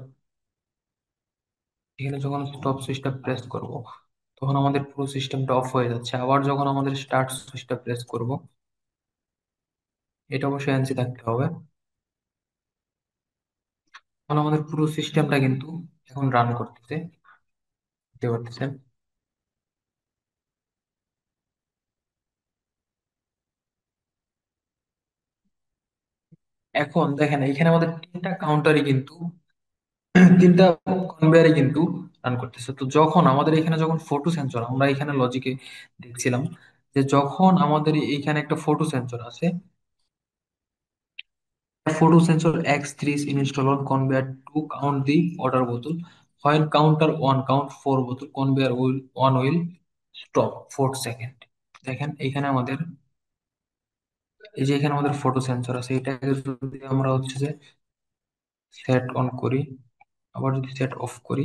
এখানে যখন স্টপ সুইচটা প্রেস করব, তখন আমাদের পুরো সিস্টেমটা অফ হয়ে যাচ্ছে। আবার যখন আমাদের স্টার্ট সুইচটা প্রেস করব, এটা অবশ্যই এনসি থাকতে হবে, তখন আমাদের পুরো সিস্টেমটা কিন্তু এখন রান করতেছে, দেখতে পারতেছেন। এখন দেখেন এখানে আমাদের তিনটা কাউন্টারই কিন্তু, তিনটা কনভেয়ারই কিন্তু রান করতেছে। তো যখন আমাদের এখানে যখন ফটো সেন্সর, আমরা এখানে লজিকে দেখছিলাম যে যখন আমাদের এখানে একটা ফটো সেন্সর আছে, photo sensor X3 is installed on conveyor to count the water bottle. When counter 1 count 4 bottle, conveyor will 1 will stop 4 second. দেখেন এখানে আমাদের, এই যে এখানে আমাদের ফটো সেন্সর আছে, এটাকে যদি আমরা হচ্ছে যে সেট অন করি, আবার যদি সেট অফ করি,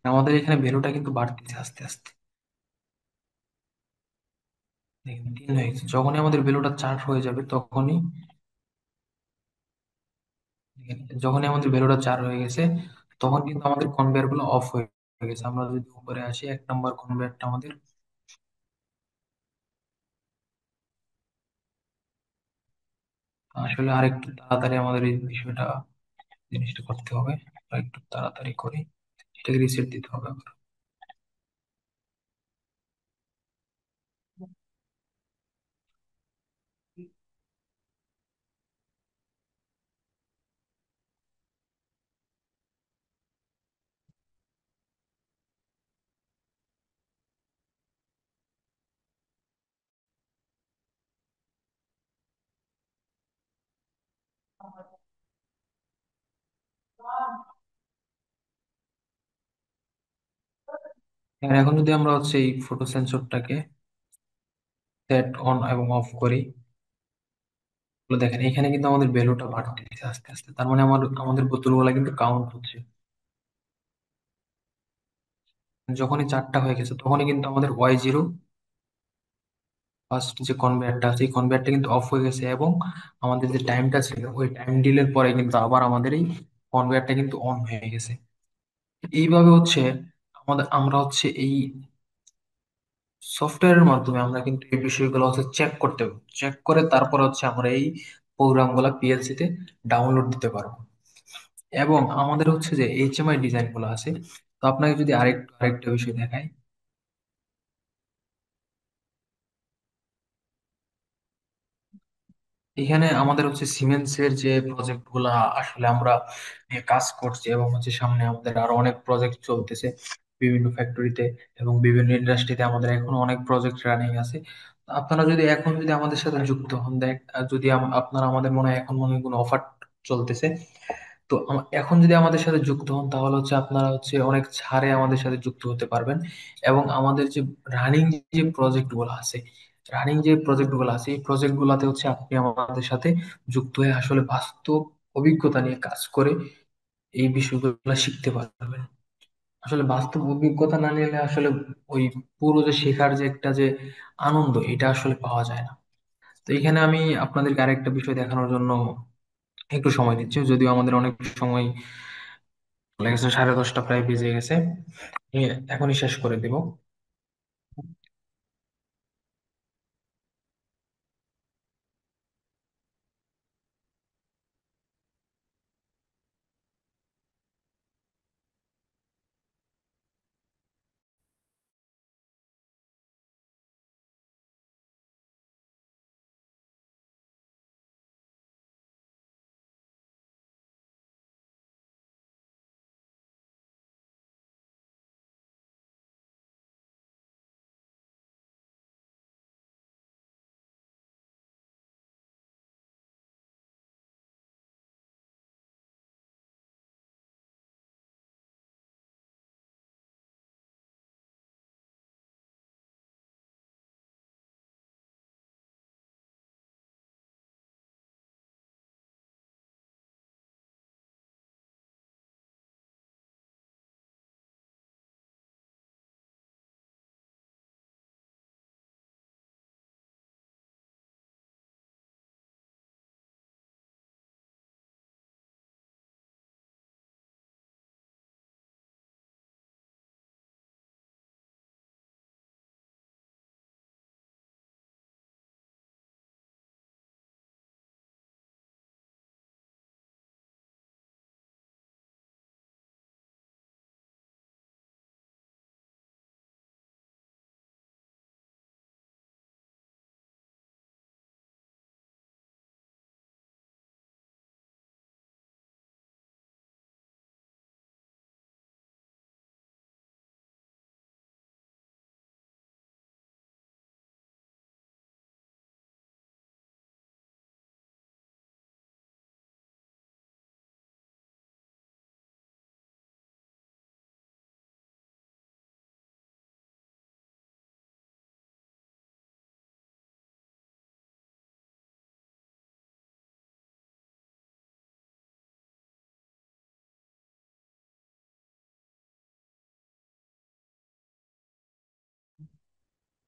আমাদের এখানে ভ্যালুটা কিন্তু বাড়তেছে আস্তে আস্তে। দেখেন 3 হয়ে গেছে। যখনই আমাদের ভ্যালুটা 4 হয়ে যাবে তখনই, যখনই আমাদের ভ্যালুটা 4 হয়ে গেছে, তখন কিন্তু আমাদের কনভেয়ার গুলো অফ হয়ে গেছে। আমরা যদি উপরে আসি, 1 নম্বর কনভেয়ারটা আমাদের আসলে আরেকটু তাড়াতাড়ি আমাদের এই বিষয়টা, জিনিসটা করতে হবে। আর একটু তাড়াতাড়ি করে এটাকে রিসেট দিতে হবে আবার। এখন যদি আমরা হচ্ছে এই ফটো সেন্সরটাকে সেট অন এবং অফ করি, তাহলে দেখেন এখানে কিন্তু আমাদের ভ্যালুটা বাড়তেছে আস্তে আস্তে। তার মানে আমাদের বোতলগুলা কিন্তু কাউন্ট হচ্ছে। যখনই 4টা হয়ে গেছে তখনই কিন্তু আমাদের Y0 ফার্স্ট যে কনভেয়ারটা আছে, এই কনভেয়ারটা কিন্তু অফ হয়ে গেছে, এবং আমাদের যে টাইমটা ছিল ওই টাইম ডিলের পরে কিন্তু আবার আমাদের এই কনভেয়ারটা কিন্তু অন হয়ে গেছে। এইভাবে হচ্ছে আমরা হচ্ছে এই সফটওয়্যারের মাধ্যমে আমরা কিন্তু এই বিষয়গুলো হচ্ছে চেক করতে পারবো। চেক করে তারপর হচ্ছে আমরা এই প্রোগ্রাম গুলা পিএলসি তে ডাউনলোড দিতে পারবো। এবং আমাদের হচ্ছে যে এইচএমআই ডিজাইন গুলো আছে, তো আপনাকে যদি আরেকটা বিষয় দেখাই, এখানে আমাদের হচ্ছে সিমেন্সের যে প্রজেক্ট গুলা আসলে আমরা নিয়ে কাজ করছি, এবং হচ্ছে সামনে আমাদের আরো অনেক প্রজেক্ট চলতেছে বিভিন্ন ফ্যাক্টরিতে এবং বিভিন্ন ইন্ডাস্ট্রিতে। আমাদের এখন অনেক প্রজেক্ট রানিং আছে। তো আপনারা যদি এখন যদি আমাদের সাথে যুক্ত হন, যদি আপনারা, আমাদের মনে হয় এখন মনে হয় কোনো অফার চলতেছে, তো এখন যদি আমাদের সাথে যুক্ত হন তাহলে হচ্ছে আপনারা হচ্ছে অনেক ছাড়ে আমাদের সাথে যুক্ত হতে পারবেন। এবং আমাদের যে রানিং যে প্রজেক্ট গুলো আছে, রানিং যে প্রজেক্ট গুলো আছে এই প্রজেক্ট গুলাতে হচ্ছে আপনি আমাদের সাথে যুক্ত হয়ে আসলে বাস্তব অভিজ্ঞতা নিয়ে কাজ করে এই বিষয়গুলো শিখতে পারবেন। আসলে বাস্তব অভিজ্ঞতা না নিলে আসলে ওই পুরো যে শেখার যে একটা যে আনন্দ এটা আসলে পাওয়া যায় না। তো এখানে আমি আপনাদেরকে আরেকটা বিষয় দেখানোর জন্য একটু সময় দিচ্ছি, যদিও আমাদের অনেক সময় লেগেছে, 10:30 প্রায় বেজে গেছে। আমি এখনই শেষ করে দিব।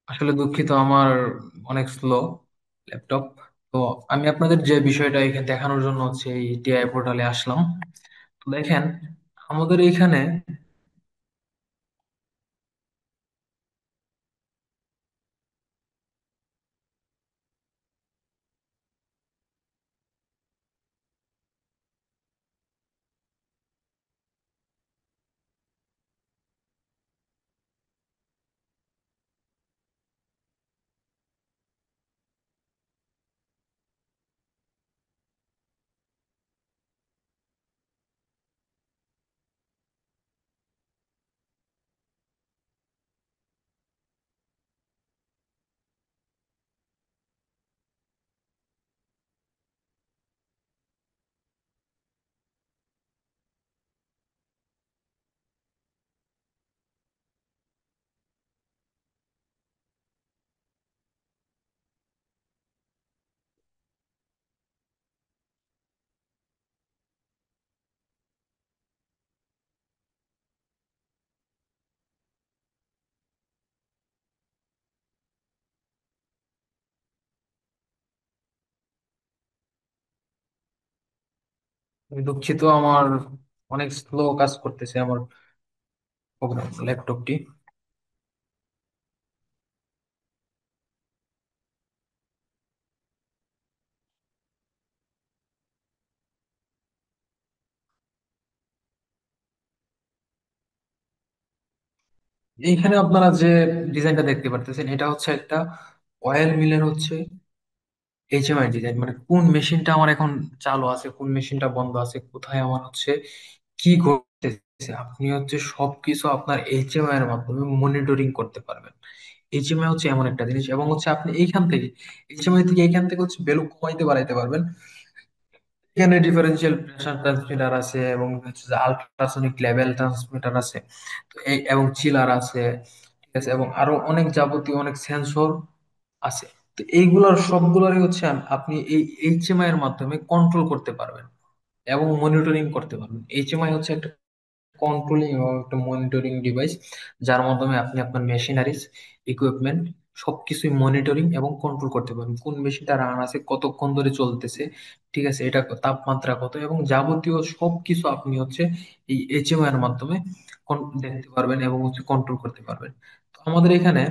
আসলে দুঃখিত, আমার অনেক স্লো ল্যাপটপ। তো আমি আপনাদের যে বিষয়টা এখানে দেখানোর জন্য হচ্ছে এই টিআই পোর্টালে আসলাম। তো দেখেন আমাদের এখানে আমি দুঃখিত, আমার অনেক স্লো কাজ করতেছে আমার প্রোগ্রাম ল্যাপটপটি। এইখানে আপনারা যে ডিজাইনটা দেখতে পারতেছেন এটা হচ্ছে একটা অয়েল মিলের হচ্ছে এইচএমআই ডিজাইন, মানে কোন মেশিনটা আমার এখন চালু আছে, কোন মেশিনটা বন্ধ আছে, কোথায় আমার হচ্ছে কি ঘটতেছে, আপনি হচ্ছে সবকিছু আপনার এইচএমআই এর মাধ্যমে মনিটরিং করতে পারবেন। এইচএমআই হচ্ছে এমন একটা জিনিস, এবং হচ্ছে আপনি এইখান থেকে এইচএমআই থেকে এইখান থেকে হচ্ছে ভ্যালু কমাইতে বাড়াইতে পারবেন। এখানে ডিফারেন্সিয়াল প্রেসার ট্রান্সমিটার আছে এবং হচ্ছে যে আল্ট্রাসনিক লেভেল ট্রান্সমিটার আছে। তো এই এবং চিলার আছে, ঠিক আছে, এবং আরো অনেক যাবতীয় অনেক সেন্সর আছে। তো এইগুলোর সবগুলোরই হচ্ছে আপনি এই এইচএমআই এর মাধ্যমে কন্ট্রোল করতে পারবেন এবং মনিটরিং করতে পারবেন। এইচএমআই হচ্ছে একটা কন্ট্রোলিং এবং একটা মনিটরিং ডিভাইস, যার মাধ্যমে আপনি আপনার মেশিনারিজ, ইকুইপমেন্ট সবকিছুই মনিটরিং এবং কন্ট্রোল করতে পারবেন। কোন মেশিনটা রান আছে, কতক্ষণ ধরে চলতেছে, ঠিক আছে, এটা তাপমাত্রা কত, এবং যাবতীয় সবকিছু আপনি হচ্ছে এই এইচএমআই এর মাধ্যমে দেখতে পারবেন এবং হচ্ছে কন্ট্রোল করতে পারবেন। তো আমাদের এখানে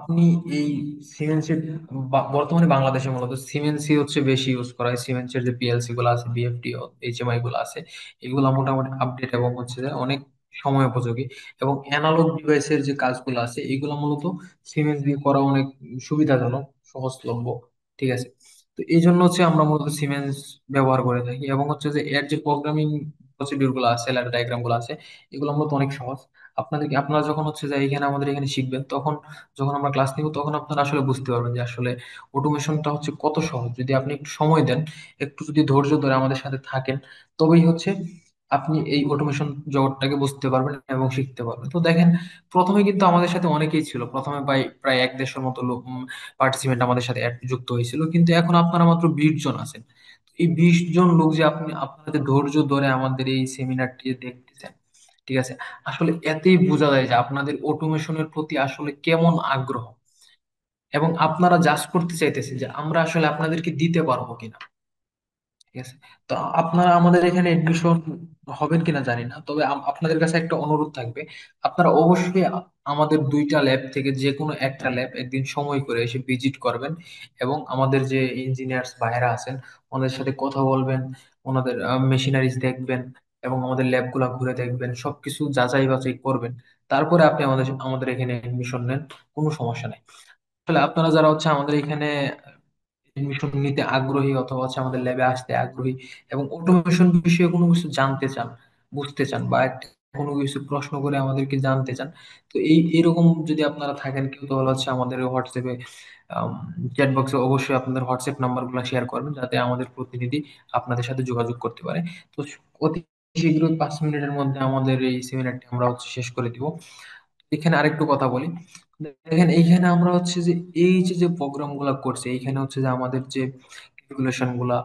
আপনি এই সিমেন্সের বর্তমানে বাংলাদেশে মূলত সিমেন্সি হচ্ছে বেশি ইউজ করা হয়। সিমেন্সের যে পিএলসি গুলো আছে, বিএফটি, এইচএমআই গুলো আছে, এগুলো মোটামুটি আপডেট এবং হচ্ছে যে অনেক সময় উপযোগী। এবং অ্যানালগ ডিভাইসের যে কাজগুলো আছে এগুলো মূলত সিমেন্স দিয়ে করা অনেক সুবিধাজনক, সহজলভ্য, ঠিক আছে। তো এই জন্য হচ্ছে আমরা মূলত সিমেন্স ব্যবহার করে থাকি, এবং হচ্ছে যে এর যে প্রোগ্রামিং প্রসিডিউর গুলো আছে, ল্যাডার ডায়াগ্রাম গুলো আছে, এগুলো মূলত অনেক সহজ। আপনারা যখন হচ্ছে যে এখানে আমাদের এখানে শিখবেন, তখন যখন আমরা ক্লাস নিব তখন আপনারা আসলে বুঝতে পারবেন যে আসলে অটোমেশনটা হচ্ছে কত সহজ। যদি আপনি একটু সময় দেন, একটু যদি ধৈর্য ধরে আমাদের সাথে থাকেন, তবেই হচ্ছে আপনি এই অটোমেশন জগৎটাকে বুঝতে পারবেন এবং শিখতে পারবেন। তো দেখেন, প্রথমে কিন্তু আমাদের সাথে অনেকেই ছিল, প্রথমে প্রায় 1-1.5 মতো লোক পার্টিসিপেন্ট আমাদের সাথে যুক্ত হয়েছিল, কিন্তু এখন আপনারা মাত্র 20 জন আছেন। এই 20 জন লোক যে আপনাদের ধৈর্য ধরে আমাদের এই সেমিনারটি দেখতেছেন, ঠিক আছে, আসলে এতেই বোঝা যায় যে আপনাদের অটোমেশনের প্রতি আসলে কেমন আগ্রহ, এবং আপনারা জাজ করতে চাইতেছেন যে আমরা আসলে আপনাদেরকে দিতে পারবো কিনা, ঠিক আছে। তো আপনারা আমাদের এখানে এডমিশন হবেন কিনা জানি না, তবে আপনাদের কাছে একটা অনুরোধ থাকবে, আপনারা অবশ্যই আমাদের 2টা ল্যাব থেকে যে কোনো একটা ল্যাব একদিন সময় করে এসে ভিজিট করবেন, এবং আমাদের যে ইঞ্জিনিয়ার্স ভাইরা আছেন ওনাদের সাথে কথা বলবেন, ওনাদের মেশিনারিজ দেখবেন, এবং আমাদের ল্যাব গুলা ঘুরে দেখবেন, সবকিছু যাচাই বাছাই করবেন। তারপরে আপনি আমাদের আমাদের এখানে এডমিশন নেন, কোনো সমস্যা নাই। আসলে আপনারা যারা হচ্ছে আমাদের এখানে এডমিশন নিতে আগ্রহী, অথবা হচ্ছে আমাদের ল্যাবে আসতে আগ্রহী, এবং অটোমেশন বিষয়ে কোনো কিছু জানতে চান, বুঝতে চান, বা কোনো কিছু প্রশ্ন করে আমাদেরকে জানতে চান, তো এরকম যদি আপনারা থাকেন কেউ, তাহলে হচ্ছে আমাদের হোয়াটসঅ্যাপে চ্যাট বক্সে অবশ্যই আপনাদের হোয়াটসঅ্যাপ নাম্বার গুলো শেয়ার করবেন, যাতে আমাদের প্রতিনিধি আপনাদের সাথে যোগাযোগ করতে পারে। তো অতি শীঘ্রই 5 মিনিটের মধ্যে আমাদের এই সেমিনারটি আমরা হচ্ছে শেষ করে দিব। এখানে আরেকটু কথা বলি। দেখেন, এইখানে আমরা হচ্ছে যে এই যে যে প্রোগ্রাম গুলা করছে, এইখানে হচ্ছে যে আমাদের যে ক্যালকুলেশন গুলা,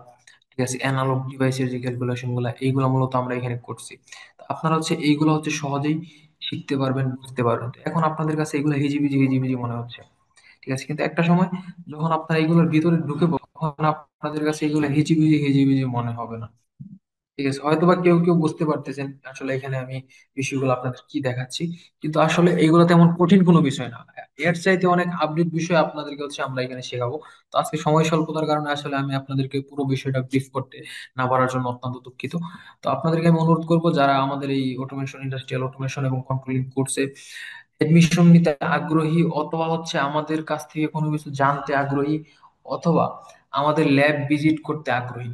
ঠিক আছে, অ্যানালগ ডিভাইসের যে ক্যালকুলেশন গুলা, এইগুলা মূলত আমরা এখানে করছি। তো আপনারা হচ্ছে এইগুলো হচ্ছে সহজেই শিখতে পারবেন, বুঝতে পারবেন। তো এখন আপনাদের কাছে এগুলো হিজিবিজি হিজিবিজি মনে হচ্ছে, ঠিক আছে, কিন্তু একটা সময় যখন আপনারা এগুলোর ভিতরে ঢুকে পড়বেন, তখন আপনাদের কাছে এগুলো হিজিবিজি হিজিবিজি মনে হবে না, ঠিক আছে। হয়তোবা কেউ কেউ বুঝতে পারতেছেন আসলে এখানে আমি বিষয়গুলো আপনাদের কি দেখাচ্ছি, কিন্তু আসলে এগুলো তেমন কঠিন কোনো বিষয় না। এর চাইতে অনেক আপডেট বিষয় আপনাদেরকে হচ্ছে আমরা এখানে শেখাবো। তো আজকে সময় স্বল্পতার কারণে আসলে আমি আপনাদেরকে পুরো বিষয়টা ব্রিফ করতে না পারার জন্য অত্যন্ত দুঃখিত। তো আপনাদেরকে আমি অনুরোধ করবো, যারা আমাদের এই অটোমেশন, ইন্ডাস্ট্রিয়াল অটোমেশন এবং কন্ট্রোলিং কোর্সে এডমিশন নিতে আগ্রহী, অথবা হচ্ছে আমাদের কাছ থেকে কোনো কিছু জানতে আগ্রহী, অথবা আমাদের ল্যাব ভিজিট করতে আগ্রহী,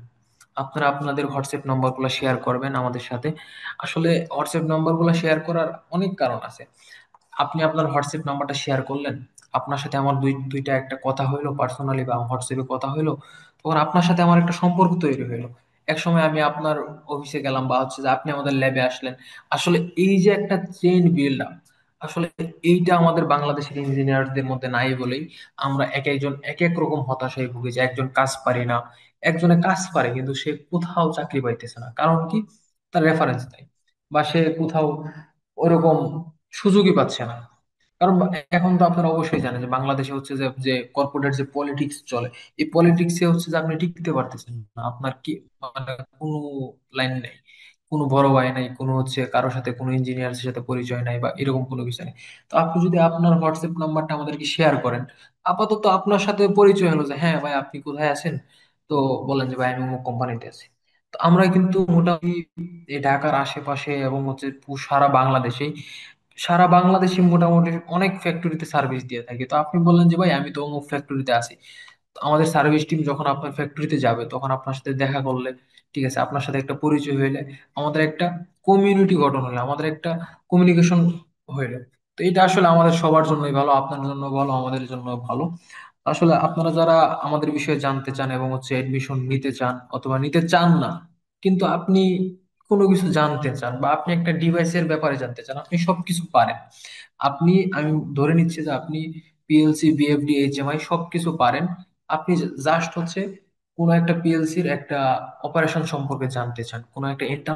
আপনারা আপনাদের হোয়াটসঅ্যাপ নাম্বার গুলো শেয়ার করবেন আমাদের সাথে। আসলে হোয়াটসঅ্যাপ নাম্বার গুলো শেয়ার করার অনেক কারণ আছে। আপনি আপনার হোয়াটসঅ্যাপ নাম্বারটা শেয়ার করলেন, আপনার সাথে আমার দুইটা একটা কথা হইলো পার্সোনালি বা হোয়াটসঅ্যাপে কথা হইলো, তখন আপনার সাথে আমার একটা সম্পর্ক তৈরি হইলো। এক সময় আমি আপনার অফিসে গেলাম, বা হচ্ছে যে আপনি আমাদের ল্যাবে আসলেন। আসলে এই যে একটা চেইন বিল্ড আপ, আসলে এইটা আমাদের বাংলাদেশের ইঞ্জিনিয়ারদের মধ্যে নাই বলেই আমরা এক একজন এক এক রকম হতাশায় ভুগেছি। একজন কাজ পারি না, একজনে কাজ পারে কিন্তু সে কোথাও চাকরি পাইতেছে না, কারণ কি? তার রেফারেন্স নাই, বা সে কোথাও ওরকম সুযোগই পাচ্ছে না। কারণ এখন তো আপনারা অবশ্যই জানেন যে বাংলাদেশে হচ্ছে যে যে কর্পোরেট যে পলিটিক্স চলে, এই পলিটিক্সে হচ্ছে যে আপনি টিকতে পারতেছেন না, আপনার কি মানে কোনো লাইন নেই, কোনো বড় ভাই নাই, কোনো হচ্ছে কারোর সাথে কোনো ইঞ্জিনিয়ারের সাথে পরিচয় নাই, বা এরকম কোনো কিছু নেই। তো আপনি যদি আপনার হোয়াটসঅ্যাপ নাম্বারটা আমাদেরকে শেয়ার করেন, আপাতত আপনার সাথে পরিচয় হলো যে হ্যাঁ ভাই আপনি কোথায় আছেন, তো বলেন যে ভাই আমি অমুক কোম্পানিতে আছি। তো আমরা কিন্তু মোটামুটি এই ঢাকার আশেপাশে এবং হচ্ছে সারা বাংলাদেশে মোটামুটি অনেক ফ্যাক্টরিতে সার্ভিস দিয়ে থাকি। তো আপনি বললেন যে ভাই আমি তো অমুক ফ্যাক্টরিতে আছি, তো আমাদের সার্ভিস টিম যখন আপনার ফ্যাক্টরিতে যাবে, তখন আপনার সাথে দেখা করলে, ঠিক আছে, আপনার সাথে একটা পরিচয় হইলে, আমাদের একটা কমিউনিটি গঠন হলো, আমাদের একটা কমিউনিকেশন হইলো। তো এটা আসলে আমাদের সবার জন্যই ভালো, আপনার জন্য ভালো, আমাদের জন্য ভালো। আসলে আপনারা যারা আমাদের বিষয়ে জানতে চান এবং হচ্ছে এডমিশন নিতে চান, অথবা নিতে চান না, কিন্তু আপনি কোনো কিছু জানতে চান বা আপনি একটা ডিভাইসের ব্যাপারে জানতে চান, আপনি সবকিছু পারেন। আমি ধরে নিচ্ছি যে আপনি পিএলসি, বিএফডি, এইচএমআই সবকিছু পারেন। আপনি জাস্ট হচ্ছে কোনো একটা পিএলসির একটা অপারেশন সম্পর্কে জানতে চান, কোনো একটা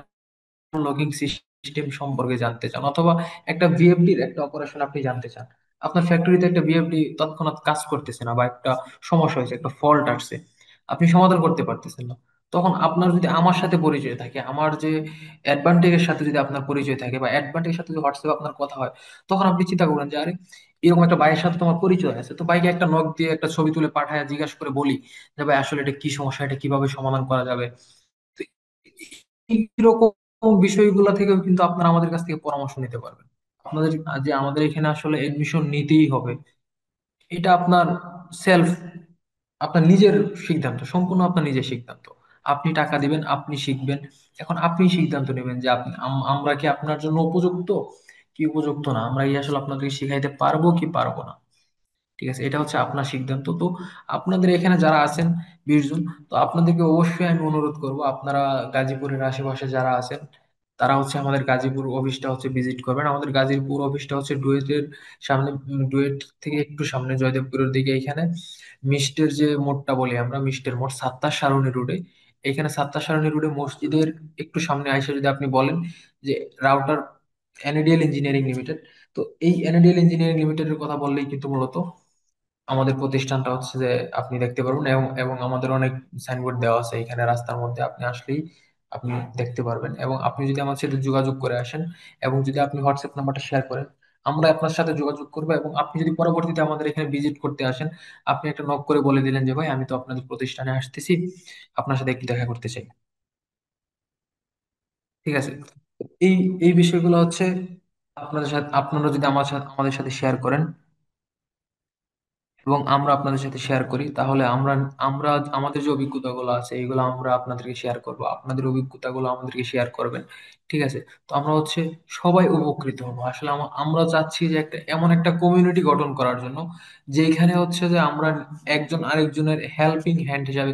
লগিং সিস্টেম সম্পর্কে জানতে চান, অথবা একটা ভিএফডির একটা অপারেশন আপনি জানতে চান। আপনার ফ্যাক্টরিতে একটা ভিএফডি তৎক্ষণাৎ কাজ করতেছে না, বা একটা সমস্যা হয়েছে, একটা ফল্ট আসছে, আপনি সমাধান করতে পারতেছেন না। তখন আপনার যদি আমার সাথে পরিচয় থাকে, আমার যে অ্যাডভান্টেজের সাথে যদি আপনার পরিচয় থাকে, বা অ্যাডভান্টেজের সাথে যদি হোয়াটসঅ্যাপে আপনার কথা হয়, তখন আপনি চিন্তা করবেন যে আরে এরকম একটা ভাইয়ের সাথে তোমার পরিচয় আছে, তো ভাইকে একটা নক দিয়ে একটা ছবি তুলে পাঠায় জিজ্ঞাসা করে বলি যে ভাই আসলে এটা কি সমস্যা, এটা কিভাবে সমাধান করা যাবে। তো এইরকম বিষয়গুলো থেকেও কিন্তু আপনারা আমাদের কাছ থেকে পরামর্শ নিতে পারবেন। আপনাদের যে আমাদের এখানে আসলে এডমিশন নিতেই হবে, এটা আপনার সেলফ, আপনার নিজের সিদ্ধান্ত, সম্পূর্ণ আপনার নিজের সিদ্ধান্ত। আপনি টাকা দিবেন, আপনি শিখবেন। এখন আপনি সিদ্ধান্ত নেবেন যে আপনি আমরা কি আপনার জন্য উপযুক্ত কি উপযুক্ত না, আমরা এই আসলে আপনাদেরকে শিখাইতে পারবো কি পারবো না। ঠিক আছে, এটা হচ্ছে আপনার সিদ্ধান্ত। তো আপনাদের এখানে যারা আছেন 20 জন, তো আপনাদেরকে অবশ্যই আমি অনুরোধ করব, আপনারা গাজীপুরের আশেপাশে যারা আছেন তারা হচ্ছে আমাদের গাজীপুর অফিসটা হচ্ছে ভিজিট করবেন। আমাদের গাজীপুর অফিসটা হচ্ছে ডুয়েটের সামনে, ডুয়েট থেকে একটু সামনে জয়দেবপুরের দিকে, এখানে মিষ্টের যে মোড়টা বলি আমরা, মিষ্টের মোড়, সাত্তার সারণী রোডে। এখানে সাত্তার সারণী রোডে মসজিদের একটু সামনে আইসা যদি আপনি বলেন যে রাউটার এনএডিএল ইঞ্জিনিয়ারিং লিমিটেড, তো এই এনএডিএল ইঞ্জিনিয়ারিং লিমিটেডের কথা বললেই কিন্তু মূলত আমাদের প্রতিষ্ঠানটা হচ্ছে যে আপনি দেখতে পারবেন। এবং আমাদের অনেক সাইনবোর্ড দেওয়া আছে এখানে রাস্তার মধ্যে, আপনি আসলেই আপনি দেখতে পারবেন। এবং আপনি যদি আমার সাথে যোগাযোগ করে আসেন, এবং যদি আপনি হোয়াটসঅ্যাপ নাম্বারটা শেয়ার করেন, আমরা আপনার সাথে যোগাযোগ করবো। এবং আপনি যদি পরবর্তীতে আমাদের এখানে ভিজিট করতে আসেন, আপনি একটা নক করে বলে দিলেন যে ভাই আমি তো আপনাদের প্রতিষ্ঠানে আসতেছি, আপনার সাথে একটু দেখা করতে চাই। ঠিক আছে, এই এই বিষয়গুলো হচ্ছে আপনাদের সাথে, আপনারা যদি আমাদের সাথে শেয়ার করেন এবং আমরা আপনাদের সাথে শেয়ার করি, তাহলে আমরা আমরা আমাদের যে অভিজ্ঞতাগুলো আছে এগুলো আমরা আপনাদেরকে শেয়ার করব, আপনাদের অভিজ্ঞতাগুলো আমাদেরকে শেয়ার করবেন। ঠিক আছে, তো আমরা হচ্ছে সবাই উপকৃত হবো। আসলে আমরা চাচ্ছি যে একটা এমন একটা কমিউনিটি গঠন করার জন্য, যেখানে হচ্ছে যে আমরা একজন আরেকজনের হেল্পিং হ্যান্ড হিসাবে